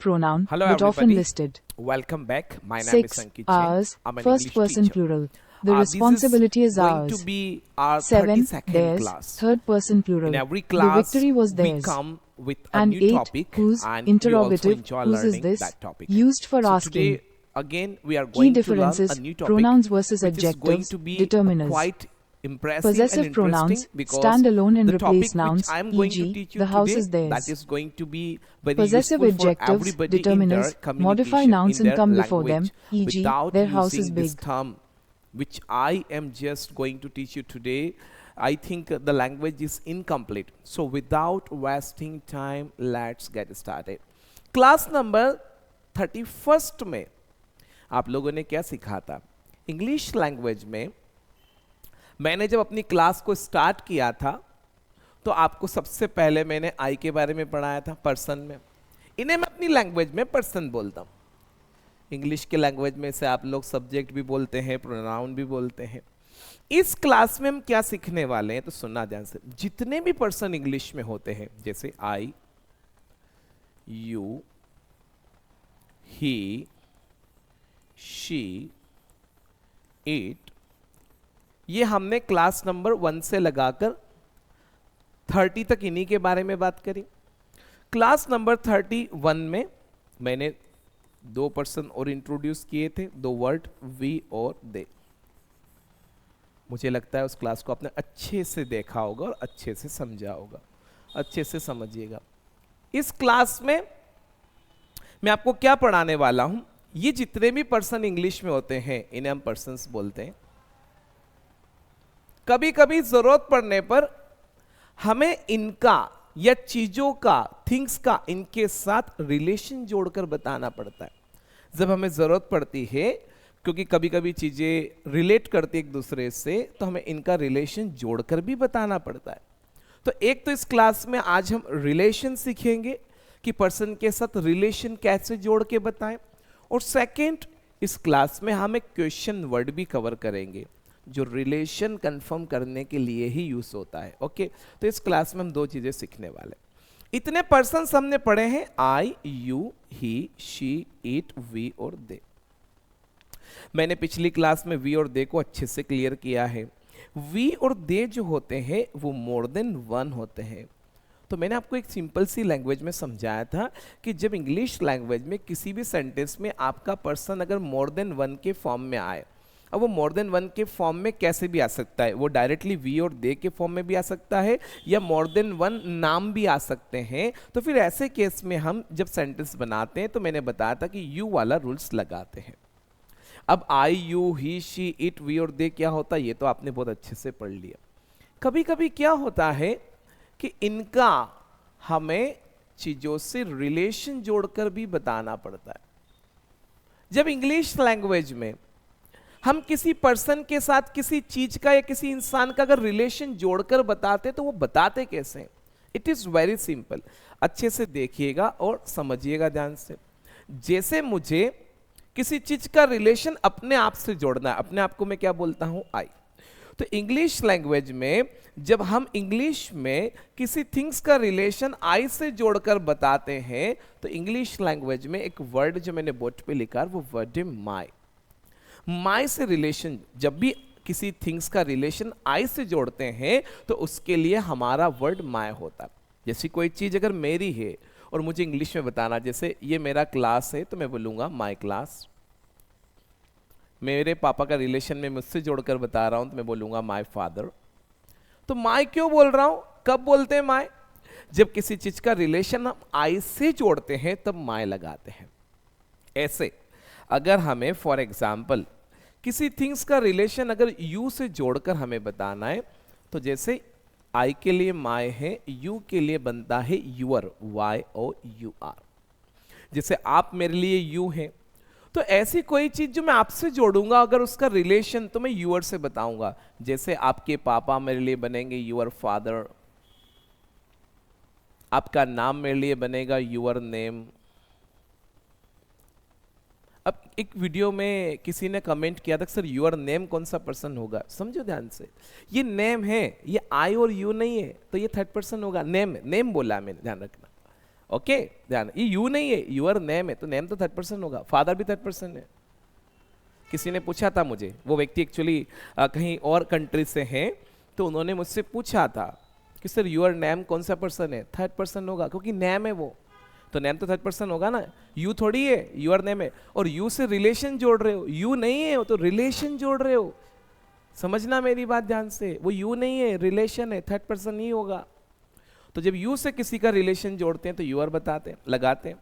pronoun, Hello but often everybody. listed. Welcome back. My name is 6. Ankit Jain. Ours, I'm an first English person teacher. plural. The This responsibility is going ours. to be our 7. 32nd Theirs, class. third person plural. In every The class, victory was we theirs. come with a And new 8. topic, Whose, and you also interrogative, enjoy whose is learning this, that topic. used for So asking. today, again, we are Key going to learn a differences, new topic, pronouns versus which is going adjectives, to be determiners. quite impressive Possessive and interesting pronouns because stand alone and the replace topic which nouns, I am going to e.g., teach you the house today, is theirs. that is going to be very Possessive useful for adjectives, everybody in determiners, their modify communication, nouns in and their come before them, language, e.g., without their house is using this big. term which I am just going to teach you today. I think the language is incomplete. So without wasting time, let's get started. Class number 31 में आप लोगों ने क्या सीखा था? English language में मैंने जब अपनी क्लास को स्टार्ट किया था तो आपको सबसे पहले मैंने आई के बारे में पढ़ाया था, पर्सन में. इन्हें मैं अपनी लैंग्वेज में पर्सन बोलता हूँ. इंग्लिश के लैंग्वेज में से आप लोग सब्जेक्ट भी बोलते हैं, प्रोनाउन भी बोलते हैं. इस क्लास में हम क्या सीखने वाले हैं तो सुनना ध्यान से. जितने भी पर्सन इंग्लिश में होते हैं, जैसे आई, यू, ही, शी, इट, ये हमने क्लास नंबर 1 से लगाकर 30 तक इन्हीं के बारे में बात करी. क्लास नंबर 31 में मैंने 2 पर्सन और इंट्रोड्यूस किए थे, 2 वर्ड, वी और दे. मुझे लगता है उस क्लास को आपने अच्छे से देखा होगा और अच्छे से समझा होगा. अच्छे से समझिएगा. इस क्लास में मैं आपको क्या पढ़ाने वाला हूं, ये जितने भी पर्सन इंग्लिश में होते हैं इन्हें हम पर्सन्स बोलते हैं. कभी कभी जरूरत पड़ने पर हमें इनका या चीजों का, थिंग्स का इनके साथ रिलेशन जोड़कर बताना पड़ता है. जब हमें जरूरत पड़ती है, क्योंकि कभी कभी चीजें रिलेट करती एक दूसरे से, तो हमें इनका रिलेशन जोड़कर भी बताना पड़ता है. तो एक तो इस क्लास में आज हम रिलेशन सीखेंगे कि पर्सन के साथ रिलेशन कैसे जोड़ के बताएं, और सेकंड इस क्लास में हम एक क्वेश्चन वर्ड भी कवर करेंगे जो रिलेशन कंफर्म करने के लिए ही यूज होता है. ओके, तो इस क्लास में हम 2 चीजें सीखने वाले. इतने पर्सन हमने पढ़े हैं, I, you, he, she, it, we और दे. मैंने पिछली क्लास में वी और दे को अच्छे से क्लियर किया है. वी और दे जो होते हैं वो मोर देन 1 होते हैं. तो मैंने आपको एक सिंपल सी लैंग्वेज में समझाया था कि जब इंग्लिश लैंग्वेज में किसी भी सेंटेंस में आपका पर्सन अगर मोर देन 1 के फॉर्म में आए, अब वो मोर देन 1 के फॉर्म में कैसे भी आ सकता है, वो डायरेक्टली वी और दे के फॉर्म में भी आ सकता है, या मोर देन 1 नाम भी आ सकते हैं. तो फिर ऐसे केस में हम जब सेंटेंस बनाते हैं तो मैंने बताया था कि यू वाला रूल्स लगाते हैं. अब I, you, he, she, it, we और दे क्या होता है ये तो आपने बहुत अच्छे से पढ़ लिया. कभी कभी क्या होता है कि इनका हमें चीजों से रिलेशन जोड़कर भी बताना पड़ता है. जब इंग्लिश लैंग्वेज में हम किसी पर्सन के साथ किसी चीज का या किसी इंसान का अगर रिलेशन जोड़कर बताते तो वो बताते कैसे हैं? It is very simple. अच्छे से देखिएगा और समझिएगा ध्यान से. जैसे मुझे किसी चीज का रिलेशन अपने आप से जोड़ना है, अपने आप को मैं क्या बोलता हूं, आई. तो इंग्लिश लैंग्वेज में जब हम इंग्लिश में किसी थिंग्स का रिलेशन आई से जोड़कर बताते हैं तो इंग्लिश लैंग्वेज में एक वर्ड जो मैंने बोर्ड पे लिखा है वो वर्ड है माई. माई से रिलेशन, जब भी किसी थिंग्स का रिलेशन आई से जोड़ते हैं तो उसके लिए हमारा वर्ड माई होता है. जैसी कोई चीज अगर मेरी है और मुझे इंग्लिश में बताना, जैसे ये मेरा क्लास है तो मैं बोलूंगा माई क्लास. मेरे पापा का रिलेशन में मुझसे जोड़कर बता रहा हूं तो मैं बोलूंगा माई फादर. तो माई क्यों बोल रहा हूं, कब बोलते हैं माई? जब किसी चीज का रिलेशन हम आई से जोड़ते हैं तब माई लगाते हैं. ऐसे अगर हमें फॉर एग्जाम्पल किसी थिंग्स का रिलेशन अगर यू से जोड़कर हमें बताना है, तो जैसे आई के लिए माई है, यू के लिए बनता है your, Y O U R. जैसे आप मेरे लिए यू हैं, तो ऐसी कोई चीज जो मैं आपसे जोड़ूंगा अगर उसका रिलेशन तो मैं यूअर से बताऊंगा. जैसे आपके पापा मेरे लिए बनेंगे यूअर फादर, आपका नाम मेरे लिए बनेगा यूअर नेम. अब एक वीडियो में किसी ने कमेंट किया था सर यूअर नेम कौन सा पर्सन होगा. समझो ध्यान से, ये नेम है, ये आई और यू नहीं है, तो ये थर्ड पर्सन होगा. नेम, नेम बोला मैंने, ध्यान रखना. ओके ध्यान, ये यू नहीं है, यूर नेम है, तो नेम तो थर्ड पर्सन होगा, फादर भी थर्ड पर्सन है। किसी ने पूछा था मुझे, वो व्यक्ति एक्चुअली कहीं और कंट्री से हैं, तो उन्होंने मुझसे पूछा था कि सर यूर नेम कौन सा पर्सन है, थर्ड पर्सन होगा क्योंकि नेम है वो, तो नेम तो थर्ड पर्सन होगा ना, यू थोड़ी है, यूर नेम है, और यू से रिलेशन जोड़ रहे हो, यू नहीं है वो तो रिलेशन जोड़ रहे हो, समझना मेरी बात ध्यान से, वो यू नहीं है, रिलेशन है, थर्ड पर्सन नहीं होगा। तो जब यू से किसी का रिलेशन जोड़ते हैं तो यूर बताते हैं, लगाते हैं।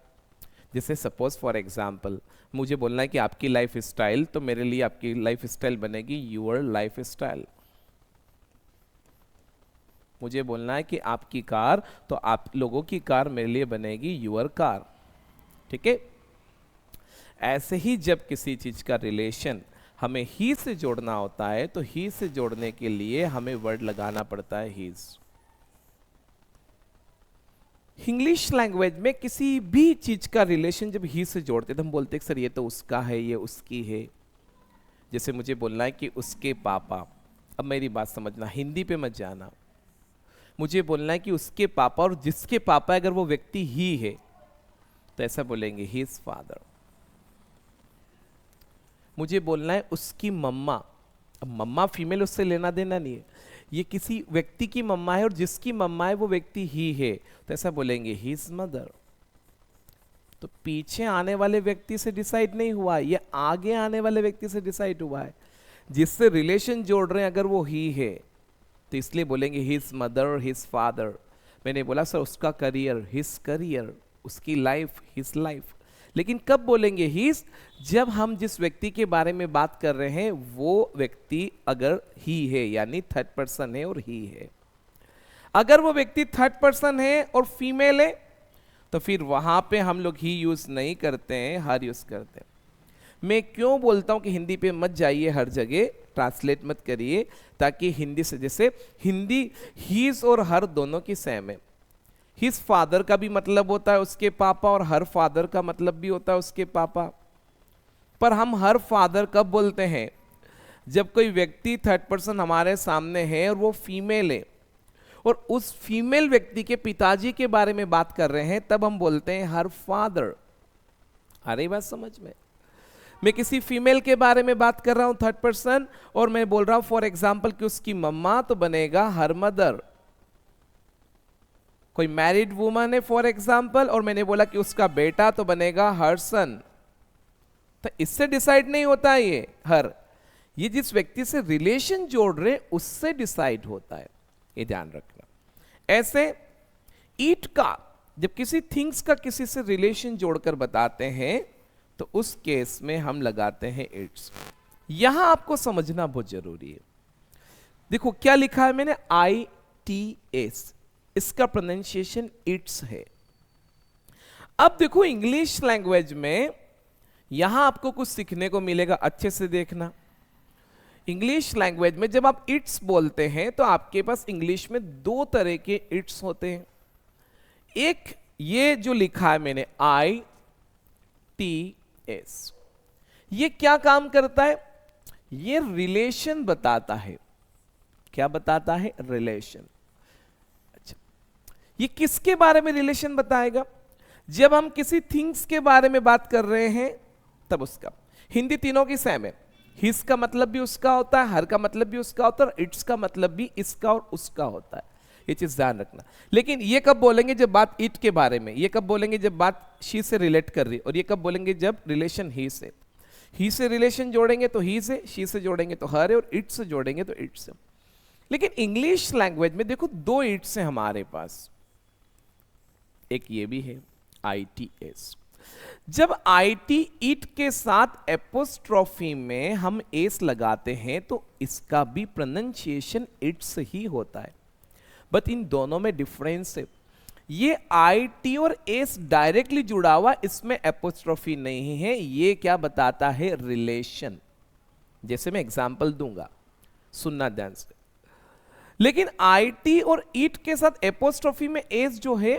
जैसे सपोज फॉर एग्जाम्पल मुझे बोलना है कि आपकी लाइफ स्टाइल, तो मेरे लिए आपकी लाइफ स्टाइल बनेगी यूर लाइफ स्टाइल। मुझे बोलना है कि आपकी कार, तो आप लोगों की कार मेरे लिए बनेगी यूर कार। ठीक है, ऐसे ही जब किसी चीज का रिलेशन हमें ही से जोड़ना होता है तो ही से जोड़ने के लिए हमें वर्ड लगाना पड़ता है हीज। इंग्लिश लैंग्वेज में किसी भी चीज का रिलेशन जब ही से जोड़ते तो हम बोलते हैं सर ये तो उसका है, ये उसकी है। जैसे मुझे बोलना है कि उसके पापा, अब मेरी बात समझना, हिंदी पे मत जाना, मुझे बोलना है कि उसके पापा, और जिसके पापा अगर वो व्यक्ति ही है तो ऐसा बोलेंगे हिज फादर। मुझे बोलना है उसकी मम्मा, अब मम्मा फीमेल, उससे लेना देना नहीं है, ये किसी व्यक्ति की मम्मा है और जिसकी मम्मा है वो व्यक्ति ही है, तो ऐसा बोलेंगे हिज मदर। तो पीछे आने वाले व्यक्ति से डिसाइड नहीं हुआ, ये आगे आने वाले व्यक्ति से डिसाइड हुआ है, जिससे रिलेशन जोड़ रहे हैं अगर वो ही है तो इसलिए बोलेंगे हिज मदर, हिज फादर। मैंने बोला सर उसका करियर, हिज करियर, उसकी लाइफ, हिज लाइफ। लेकिन कब बोलेंगे हीज, जब हम जिस व्यक्ति के बारे में बात कर रहे हैं वो व्यक्ति अगर ही है, यानी थर्ड पर्सन है और ही है। अगर वो व्यक्ति थर्ड पर्सन है और फीमेल है तो फिर वहां पे हम लोग ही यूज नहीं करते हैं, हर यूज करते हैं। मैं क्यों बोलता हूं कि हिंदी पे मत जाइए, हर जगह ट्रांसलेट मत करिए, ताकि हिंदी से, जैसे हिंदी हीज और हर दोनों की सेम है। हिज फादर का भी मतलब होता है उसके पापा और हर फादर का मतलब भी होता है उसके पापा। पर हम हर फादर कब बोलते हैं, जब कोई व्यक्ति थर्ड पर्सन हमारे सामने है और वो फीमेल है और उस फीमेल व्यक्ति के पिताजी के बारे में बात कर रहे हैं, तब हम बोलते हैं हर फादर। आ रही बात समझ में? मैं किसी फीमेल के बारे में बात कर रहा हूं थर्ड पर्सन, और मैं बोल रहा हूं फॉर एग्जाम्पल कि उसकी मम्मा, तो बनेगा हर मदर। कोई मैरिड वुमन है फॉर एग्जाम्पल और मैंने बोला कि उसका बेटा, तो बनेगा हर सन। तो इससे डिसाइड नहीं होता है ये हर, ये जिस व्यक्ति से रिलेशन जोड़ रहे उससे डिसाइड होता है, ये ध्यान रखना। ऐसे ईट का, जब किसी थिंग्स का किसी से रिलेशन जोड़कर बताते हैं तो उस केस में हम लगाते हैं इट्स। यहां आपको समझना बहुत जरूरी है। देखो क्या लिखा है मैंने, ITS, इसका प्रोनाउंसिएशन इट्स है। अब देखो इंग्लिश लैंग्वेज में यहां आपको कुछ सीखने को मिलेगा, अच्छे से देखना। इंग्लिश लैंग्वेज में जब आप इट्स बोलते हैं तो आपके पास इंग्लिश में दो तरह के इट्स होते हैं। एक ये जो लिखा है मैंने ITS, ये क्या काम करता है, ये रिलेशन बताता है। क्या बताता है? रिलेशन। ये किसके बारे में रिलेशन बताएगा? जब हम किसी थिंग्स के बारे में बात कर रहे हैं तब उसका। हिंदी तीनों की सेम है, हिज का मतलब भी उसका होता है, हर का मतलब भी उसका होता है, और इट्स का मतलब भी इसका और उसका होता है। ये चीज ध्यान रखना। लेकिन ये कब बोलेंगे जब बात इट के बारे में, ये कब बोलेंगे जब बात शी से रिलेट कर रही, और ये कब बोलेंगे जब रिलेशन ही से। ही से रिलेशन जोड़ेंगे तो ही से, शी से जोड़ेंगे तो हर है, और इट से जोड़ेंगे तो इट से। लेकिन इंग्लिश लैंग्वेज में देखो दो इट्स हैं हमारे पास, एक ये भी है ITS। जब IT इट के साथ एपोस्ट्रोफी में हम एस लगाते हैं तो इसका भी प्रोनाउंसिएशन इट्स ही होता है, बट इन दोनों में डिफरेंस है। ये IT और एस डायरेक्टली जुड़ा हुआ, इसमें एपोस्ट्रोफी नहीं है। ये क्या बताता है? रिलेशन। जैसे मैं एग्जांपल दूंगा, सुनना ध्यान से। लेकिन IT और इट के साथ एपोस्ट्रोफी में एस जो है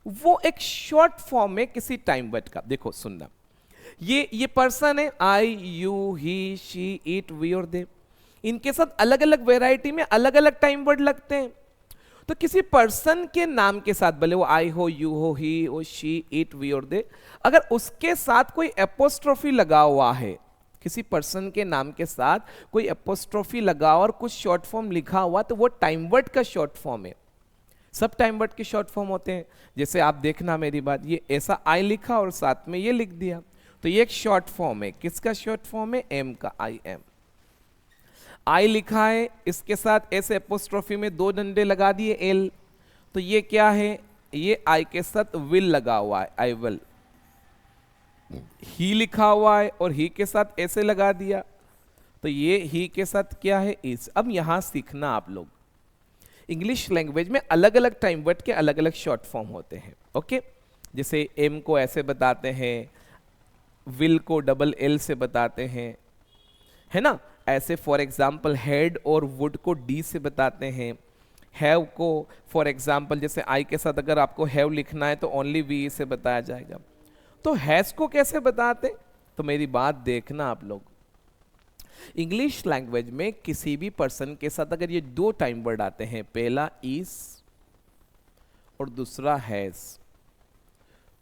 वो एक शॉर्ट फॉर्म है किसी टाइम वर्ड का। देखो सुनना, ये पर्सन है, I, you, he, she, it, we और they। इनके साथ अलग अलग वैरायटी में अलग अलग टाइम वर्ड लगते हैं। तो किसी पर्सन के नाम के साथ, भले वो आई हो, यू हो, ही हो, शी, इट, वी और दे, अगर उसके साथ कोई एपोस्ट्रोफी लगा हुआ है, किसी पर्सन के नाम के साथ कोई एपोस्ट्रोफी लगा और कुछ शॉर्ट फॉर्म लिखा हुआ, तो वो टाइम वर्ड का शॉर्ट फॉर्म है। सब टाइम वर्ड के शॉर्ट फॉर्म होते हैं। जैसे आप देखना मेरी बात, ये ऐसा आई लिखा और साथ में ये लिख दिया, तो ये एक शॉर्ट फॉर्म है। किसका शॉर्ट फॉर्म है? एम का, आई एम। आई लिखा है, इसके साथ ऐसे एपोस्ट्रोफी में दो डंडे लगा दिए, एल, तो ये क्या है? ये आई के साथ विल लगा हुआ है, आई विल। ही लिखा हुआ है और ही के साथ ऐसे लगा दिया, तो ये ही के साथ क्या है? इज। अब यहां सीखना आप लोग, इंग्लिश लैंग्वेज में अलग अलग टाइम वर्ड के अलग अलग शॉर्ट फॉर्म होते हैं। ओके, जैसे एम को ऐसे बताते हैं, विल को डबल एल से बताते हैं, है ना? ऐसे फॉर एग्जाम्पल हेड और वुड को डी से बताते हैं। हैव को फॉर एग्जाम्पल जैसे आई के साथ अगर आपको हैव लिखना है तो ओनली वी से बताया जाएगा। तो हैज को कैसे बताते? तो मेरी बात देखना आप लोग, इंग्लिश लैंग्वेज में किसी भी पर्सन के साथ अगर ये दो टाइम वर्ड आते हैं, पहला इज और दूसरा हैज,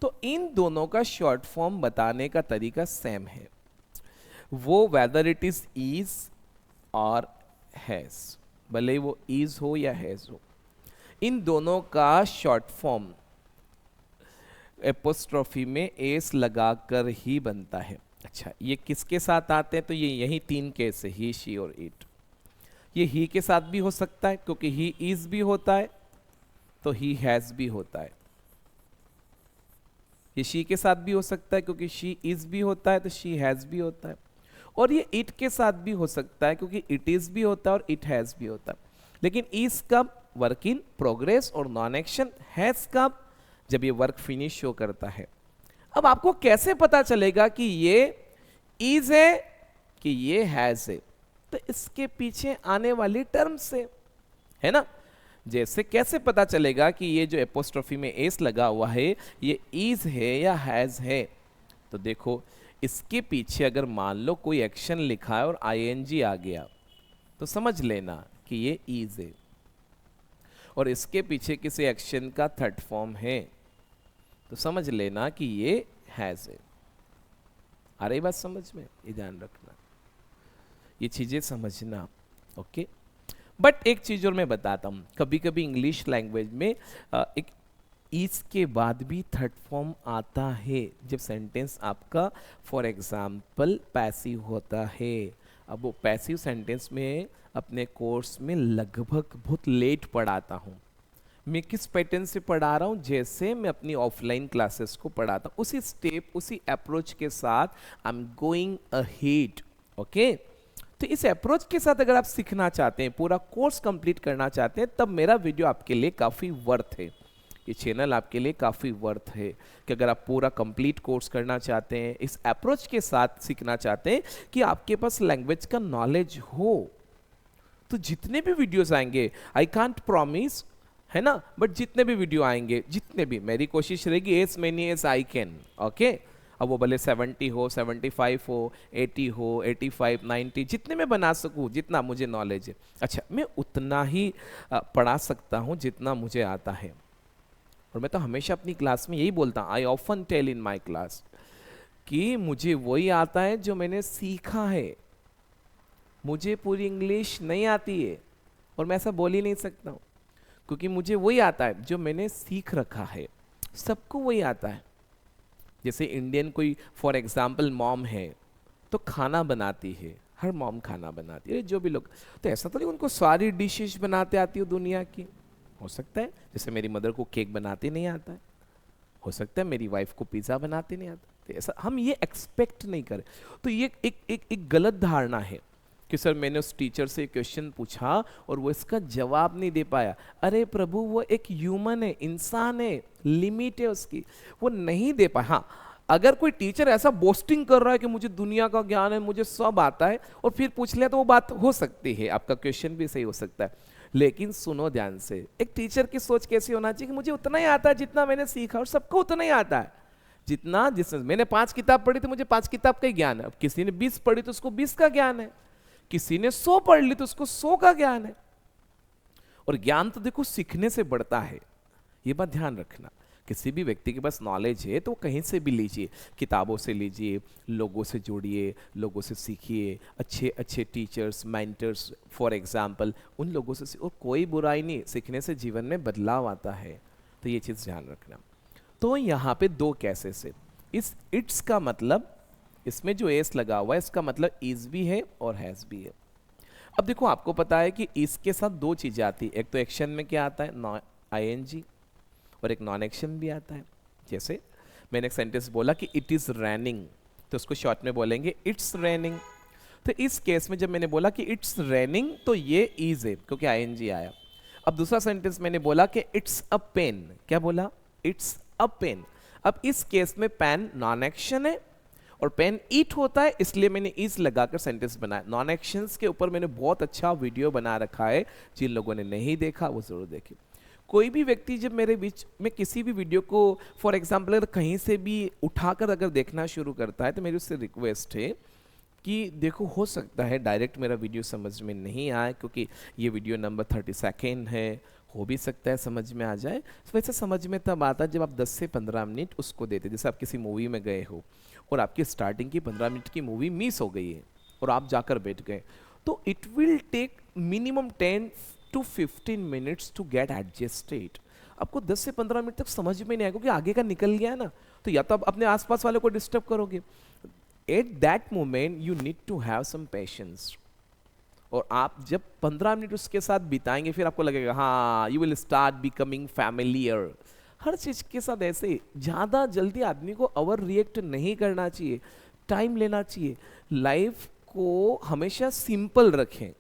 तो इन दोनों का शॉर्ट फॉर्म बताने का तरीका सेम है। वो वेदर इट इज और हैज, भले वो इज हो या हैज हो, इन दोनों का शॉर्ट फॉर्म एपोस्ट्रोफी में एस लगाकर ही बनता है। अच्छा, ये किसके साथ आते हैं? तो ये यही तीन केस है, ही, शी और इट। ये ही के साथ भी हो सकता है क्योंकि ही इज भी होता है, तो ही हैज भी होता है। ये शी के साथ भी हो सकता है क्योंकि शी इज भी होता है, तो शी हैज भी होता है। और ये इट के साथ भी हो सकता है क्योंकि इट इज भी होता है और इट हैज भी होता है। लेकिन इज कब? वर्क इन प्रोग्रेस और नॉन एक्शन। हैज कब? जब ये वर्क फिनिश शो करता है। अब आपको कैसे पता चलेगा कि ये इज है कि ये हैज है? तो इसके पीछे आने वाली टर्म से, है ना? जैसे कैसे पता चलेगा कि ये जो एपोस्ट्रोफी में एस लगा हुआ है ये इज है या हैज है? तो देखो, इसके पीछे अगर मान लो कोई एक्शन लिखा है और आईएनजी आ गया तो समझ लेना कि ये इज है, और इसके पीछे किसी एक्शन का थर्ड फॉर्म है तो समझ लेना कि ये हैज है। आ रही बात समझ में? ये ध्यान रखना, ये चीजें समझना। ओके, बट एक चीज और मैं बताता हूं, कभी कभी इंग्लिश लैंग्वेज में एक इज के बाद भी थर्ड फॉर्म आता है जब सेंटेंस आपका फॉर एग्जाम्पल पैसिव होता है। अब वो पैसिव सेंटेंस में अपने कोर्स में लगभग बहुत लेट पढ़ाता हूँ। मैं किस पैटर्न से पढ़ा रहा हूँ? जैसे मैं अपनी ऑफलाइन क्लासेस को पढ़ाता हूँ, उसी स्टेप उसी अप्रोच के साथ I am going ahead. Okay, तो इस अप्रोच के साथ अगर आप सीखना चाहते हैं, पूरा कोर्स कंप्लीट करना चाहते हैं, तब मेरा वीडियो आपके लिए काफ़ी वर्थ है, ये चैनल आपके लिए काफ़ी वर्थ है कि अगर आप पूरा कंप्लीट कोर्स करना चाहते हैं, इस अप्रोच के साथ सीखना चाहते हैं कि आपके पास लैंग्वेज का नॉलेज हो, तो जितने भी वीडियोस आएंगे, आई कांट प्रॉमिस, है ना, बट जितने भी वीडियो आएंगे, जितने भी, मेरी कोशिश रहेगी as many as I can. Okay, अब वो भले 70 हो, 75 हो, 80 हो, 85, 90, जितने में बना सकूँ, जितना मुझे नॉलेज है। अच्छा, मैं उतना ही पढ़ा सकता हूँ जितना मुझे आता है। और मैं तो हमेशा अपनी क्लास में यही बोलता हूँ, I often tell in my class, कि मुझे वही आता है जो मैंने सीखा है। मुझे पूरी इंग्लिश नहीं आती है और मैं ऐसा बोल ही नहीं सकता हूँ, क्योंकि मुझे वही आता है जो मैंने सीख रखा है। सबको वही आता है। जैसे इंडियन कोई फॉर एग्जाम्पल मॉम है तो खाना बनाती है, हर मॉम खाना बनाती है, जो भी लोग, तो ऐसा तो नहीं उनको सारी डिशेज बनाते आती हो दुनिया की। हो सकता है जैसे मेरी मदर को केक बनाते नहीं आता है, हो सकता है मेरी वाइफ को पिज़्ज़ा बनाते नहीं आता, तो ऐसा हम ये एक्सपेक्ट नहीं करें। तो ये एक गलत धारणा है कि सर मैंने उस टीचर से क्वेश्चन पूछा और वो इसका जवाब नहीं दे पाया। अरे प्रभु, वो एक ह्यूमन है, इंसान है, लिमिट है उसकी, वो नहीं दे पाया। हाँ, अगर कोई टीचर ऐसा बोस्टिंग कर रहा है कि मुझे दुनिया का ज्ञान है, मुझे सब आता है, और फिर पूछ लिया, तो वो बात हो सकती है, आपका क्वेश्चन भी सही हो सकता है। लेकिन सुनो ध्यान से, एक टीचर की सोच कैसी होना चाहिए कि मुझे उतना ही आता है जितना मैंने सीखा, और सबको उतना ही आता है जितना, जिसमें मैंने 5 किताब पढ़ी तो मुझे 5 किताब का ही ज्ञान है। अब किसी ने 20 पढ़ी तो उसको 20 का ज्ञान है, किसी ने 100 पढ़ ली तो उसको 100 का ज्ञान है। और ज्ञान तो देखो सीखने से बढ़ता है, ये बात ध्यान रखना। किसी भी व्यक्ति के पास नॉलेज है तो कहीं से भी लीजिए, किताबों से लीजिए, लोगों से जुड़िए, लोगों से सीखिए, अच्छे अच्छे टीचर्स, मेंटर्स फॉर एग्जाम्पल, उन लोगों से और कोई बुराई नहीं, सीखने से जीवन में बदलाव आता है। तो ये चीज़ ध्यान रखना। तो यहाँ पे दो केसेस है। इस इट्स का मतलब, इसमें जो एस लगा हुआ है इसका मतलब इज भी है और हैज भी है। अब देखो आपको पता है कि इसके साथ दो चीजें आती है, एक तो एक्शन में क्या आता है आईएनजी, और एक नॉन एक्शन भी आता है। जैसे मैंने एक सेंटेंस बोला कि इट इज रैनिंग, तो उसको शॉर्ट में बोलेंगे इट्स रैनिंग। तो इस केस में जब मैंने बोला कि इट्स रैनिंग तो ये इज है क्योंकि आईएनजी आया। अब दूसरा सेंटेंस मैंने बोला कि इट्स अ पेन, क्या बोला, इट्स अ पेन। अब इस केस में पेन नॉन एक्शन है और पेन ईट होता है, इसलिए मैंने इज लगाकर सेंटेंस बनाया। नॉन एक्शंस के ऊपर मैंने बहुत अच्छा वीडियो बना रखा है, जिन लोगों ने नहीं देखा वो जरूर देखें। कोई भी व्यक्ति जब मेरे बीच में किसी भी वीडियो को फॉर एग्जांपल अगर कहीं से भी उठाकर अगर देखना शुरू करता है तो मेरी उससे रिक्वेस्ट है कि देखो हो सकता है डायरेक्ट मेरा वीडियो समझ में नहीं आए, क्योंकि ये वीडियो नंबर 32 है, हो भी सकता है समझ में आ जाए। तो वैसे समझ में तब आता है जब आप 10 से 15 मिनट उसको देते। जैसे आप किसी मूवी में गए हो और आपकी स्टार्टिंग की 15 मिनट की मूवी मिस हो गई है और आप जाकर बैठ गए, तो it will take minimum 10 to 15 minutes to get adjusted. आपको 10 से 15 मिनट तक समझ में नहीं आएगा क्योंकि आगे का निकल गया ना, तो या तो आप अपने आसपास वाले को डिस्टर्ब करोगे। At that moment you need to have some patience, और आप जब 15 मिनट उसके साथ बिताएंगे फिर आपको लगेगा हाँ, you will start becoming familiar. हर चीज के साथ ऐसे ज़्यादा जल्दी आदमी को ओवर रिएक्ट नहीं करना चाहिए, टाइम लेना चाहिए। लाइफ को हमेशा सिंपल रखें,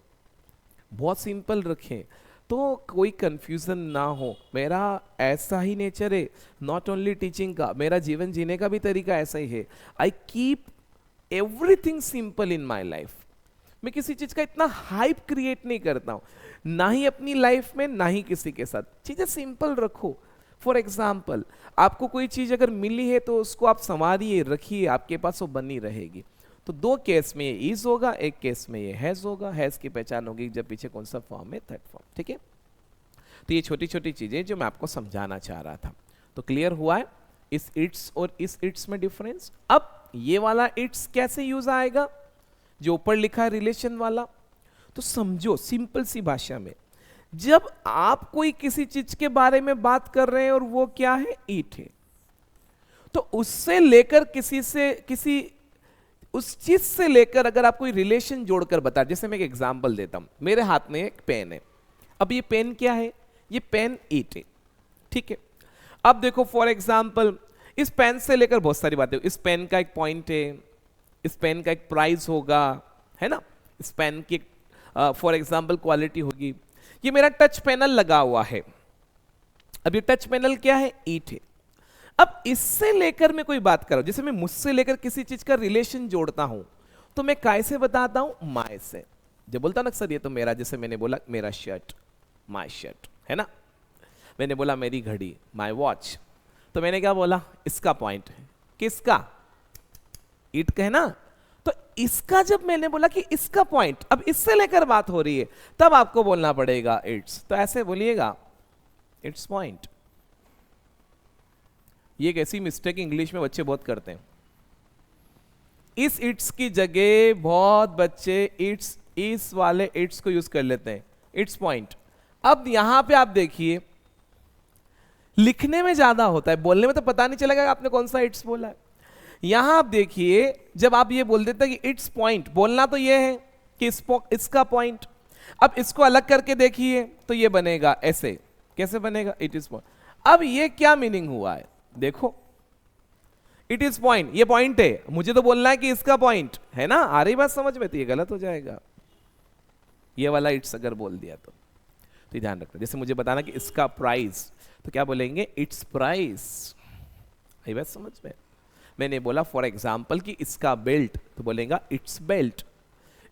बहुत सिंपल रखें, तो कोई कंफ्यूजन ना हो। मेरा ऐसा ही नेचर है, नॉट ओनली टीचिंग का, मेरा जीवन जीने का भी तरीका ऐसा ही है। I keep everything simple in my life. मैं किसी चीज का इतना हाइप क्रिएट नहीं करता हूं, ना ही अपनी लाइफ में ना ही किसी के साथ। चीजें सिंपल रखो। फॉर एग्जाम्पल आपको कोई चीज अगर मिली है तो उसको आप संवारिए, रखिए, आपके पास वो बनी रहेगी। तो दो केस में ये इज होगा, एक केस में ये हैज होगा। हैज की पहचान होगी जब पीछे कौन सा फॉर्म है, थर्ड फॉर्म। ठीक है, तो ये छोटी छोटी चीजें जो मैं आपको समझाना चाह रहा था। तो क्लियर हुआ है इस इट्स और इस इट्स में डिफरेंस। अब ये वाला इट्स कैसे यूज आएगा जो ऊपर लिखा है रिलेशन वाला, तो समझो सिंपल सी भाषा में, जब आप कोई किसी चीज के बारे में बात कर रहे हैं और वो क्या है, ईट है, तो उससे लेकर किसी उस चीज से लेकर अगर आप कोई रिलेशन जोड़कर बता, जैसे मैं एक एग्जांपल देता हूं, मेरे हाथ में एक पेन है। अब ये पेन क्या है, ये पेन ईट है, ठीक है। अब देखो फॉर एग्जांपल इस पेन से लेकर बहुत सारी बातें, इस पेन का एक पॉइंट है, इस पेन का एक प्राइस होगा, है ना, इस पेन की फॉर एग्जांपल क्वालिटी होगी। ये मेरा टच पैनल लगा हुआ है, अब ये टच पैनल क्या है, ईट है। अब इससे लेकर मैं कोई बात कर रहा हूं, जैसे मैं मुझसे लेकर किसी चीज का रिलेशन जोड़ता हूं तो मैं काय से बताता हूं, माय से। जब बोलता ना सर ये तो मेरा, जैसे मैंने बोला मेरा शर्ट, माय शर्ट, है ना। मैंने बोला मेरी घड़ी, माय वॉच, तो मैंने क्या बोला, इसका पॉइंट है, किसका, इट का है ना। तो इसका जब मैंने बोला कि इसका पॉइंट, अब इससे लेकर बात हो रही है, तब आपको बोलना पड़ेगा इट्स। तो ऐसे बोलिएगा इट्स पॉइंट। ये एक ऐसी मिस्टेक इंग्लिश में बच्चे बहुत करते हैं। इस इट्स की जगह बहुत बच्चे इट्स, इस वाले इट्स को यूज कर लेते हैं, इट्स पॉइंट। अब यहां पे आप देखिए लिखने में ज्यादा होता है, बोलने में तो पता नहीं चलेगा आपने कौन सा इट्स बोला है। यहां आप देखिए जब आप ये बोल देते हैं कि इट्स पॉइंट, बोलना तो ये है कि इसका पॉइंट। अब इसको अलग करके देखिए तो ये बनेगा ऐसे, कैसे बनेगा, इट इज पॉइंट। अब ये क्या मीनिंग हुआ है, देखो इट इज पॉइंट, ये पॉइंट है, मुझे तो बोलना है कि इसका पॉइंट है ना, आ रही बात समझ में, तो ये गलत हो जाएगा ये वाला इट्स अगर बोल दिया तो ध्यान रखना। जैसे मुझे बताना कि इसका प्राइस, तो क्या बोलेंगे, इट्स प्राइस। आई बात समझ में। मैंने बोला फॉर एग्जाम्पल कि इसका बेल्ट, तो बोलेगा इट्स बेल्ट।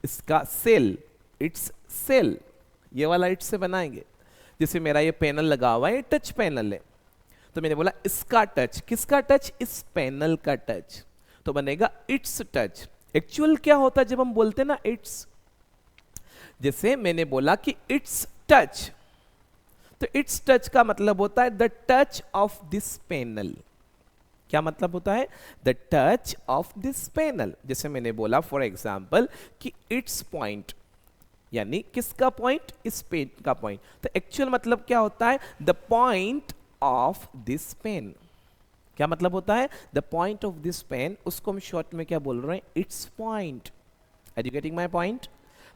इसका सेल, इट्स सेल, ये वाला इट्स से बनाएंगे। जैसे मेरा ये पैनल लगा हुआ है, टच पैनल है, तो मैंने बोला इसका टच, किसका टच, इस पैनल का टच, तो बनेगा इट्स टच। एक्चुअल क्या होता है जब हम बोलते हैं ना इट्स, जैसे मैंने बोला कि इट्स टच, तो इट्स टच का मतलब होता है the touch of this panel. क्या मतलब होता है? The touch of this panel. जैसे मैंने बोला फॉर एग्जाम्पल कि इट्स पॉइंट, यानी किसका पॉइंट? इस पेन का पॉइंट। तो एक्चुअल मतलब क्या होता है? The point of this pen. क्या मतलब होता है? The point of this pen. उसको हम शॉर्ट में क्या बोल रहे हैं? Its point. Are you getting my point?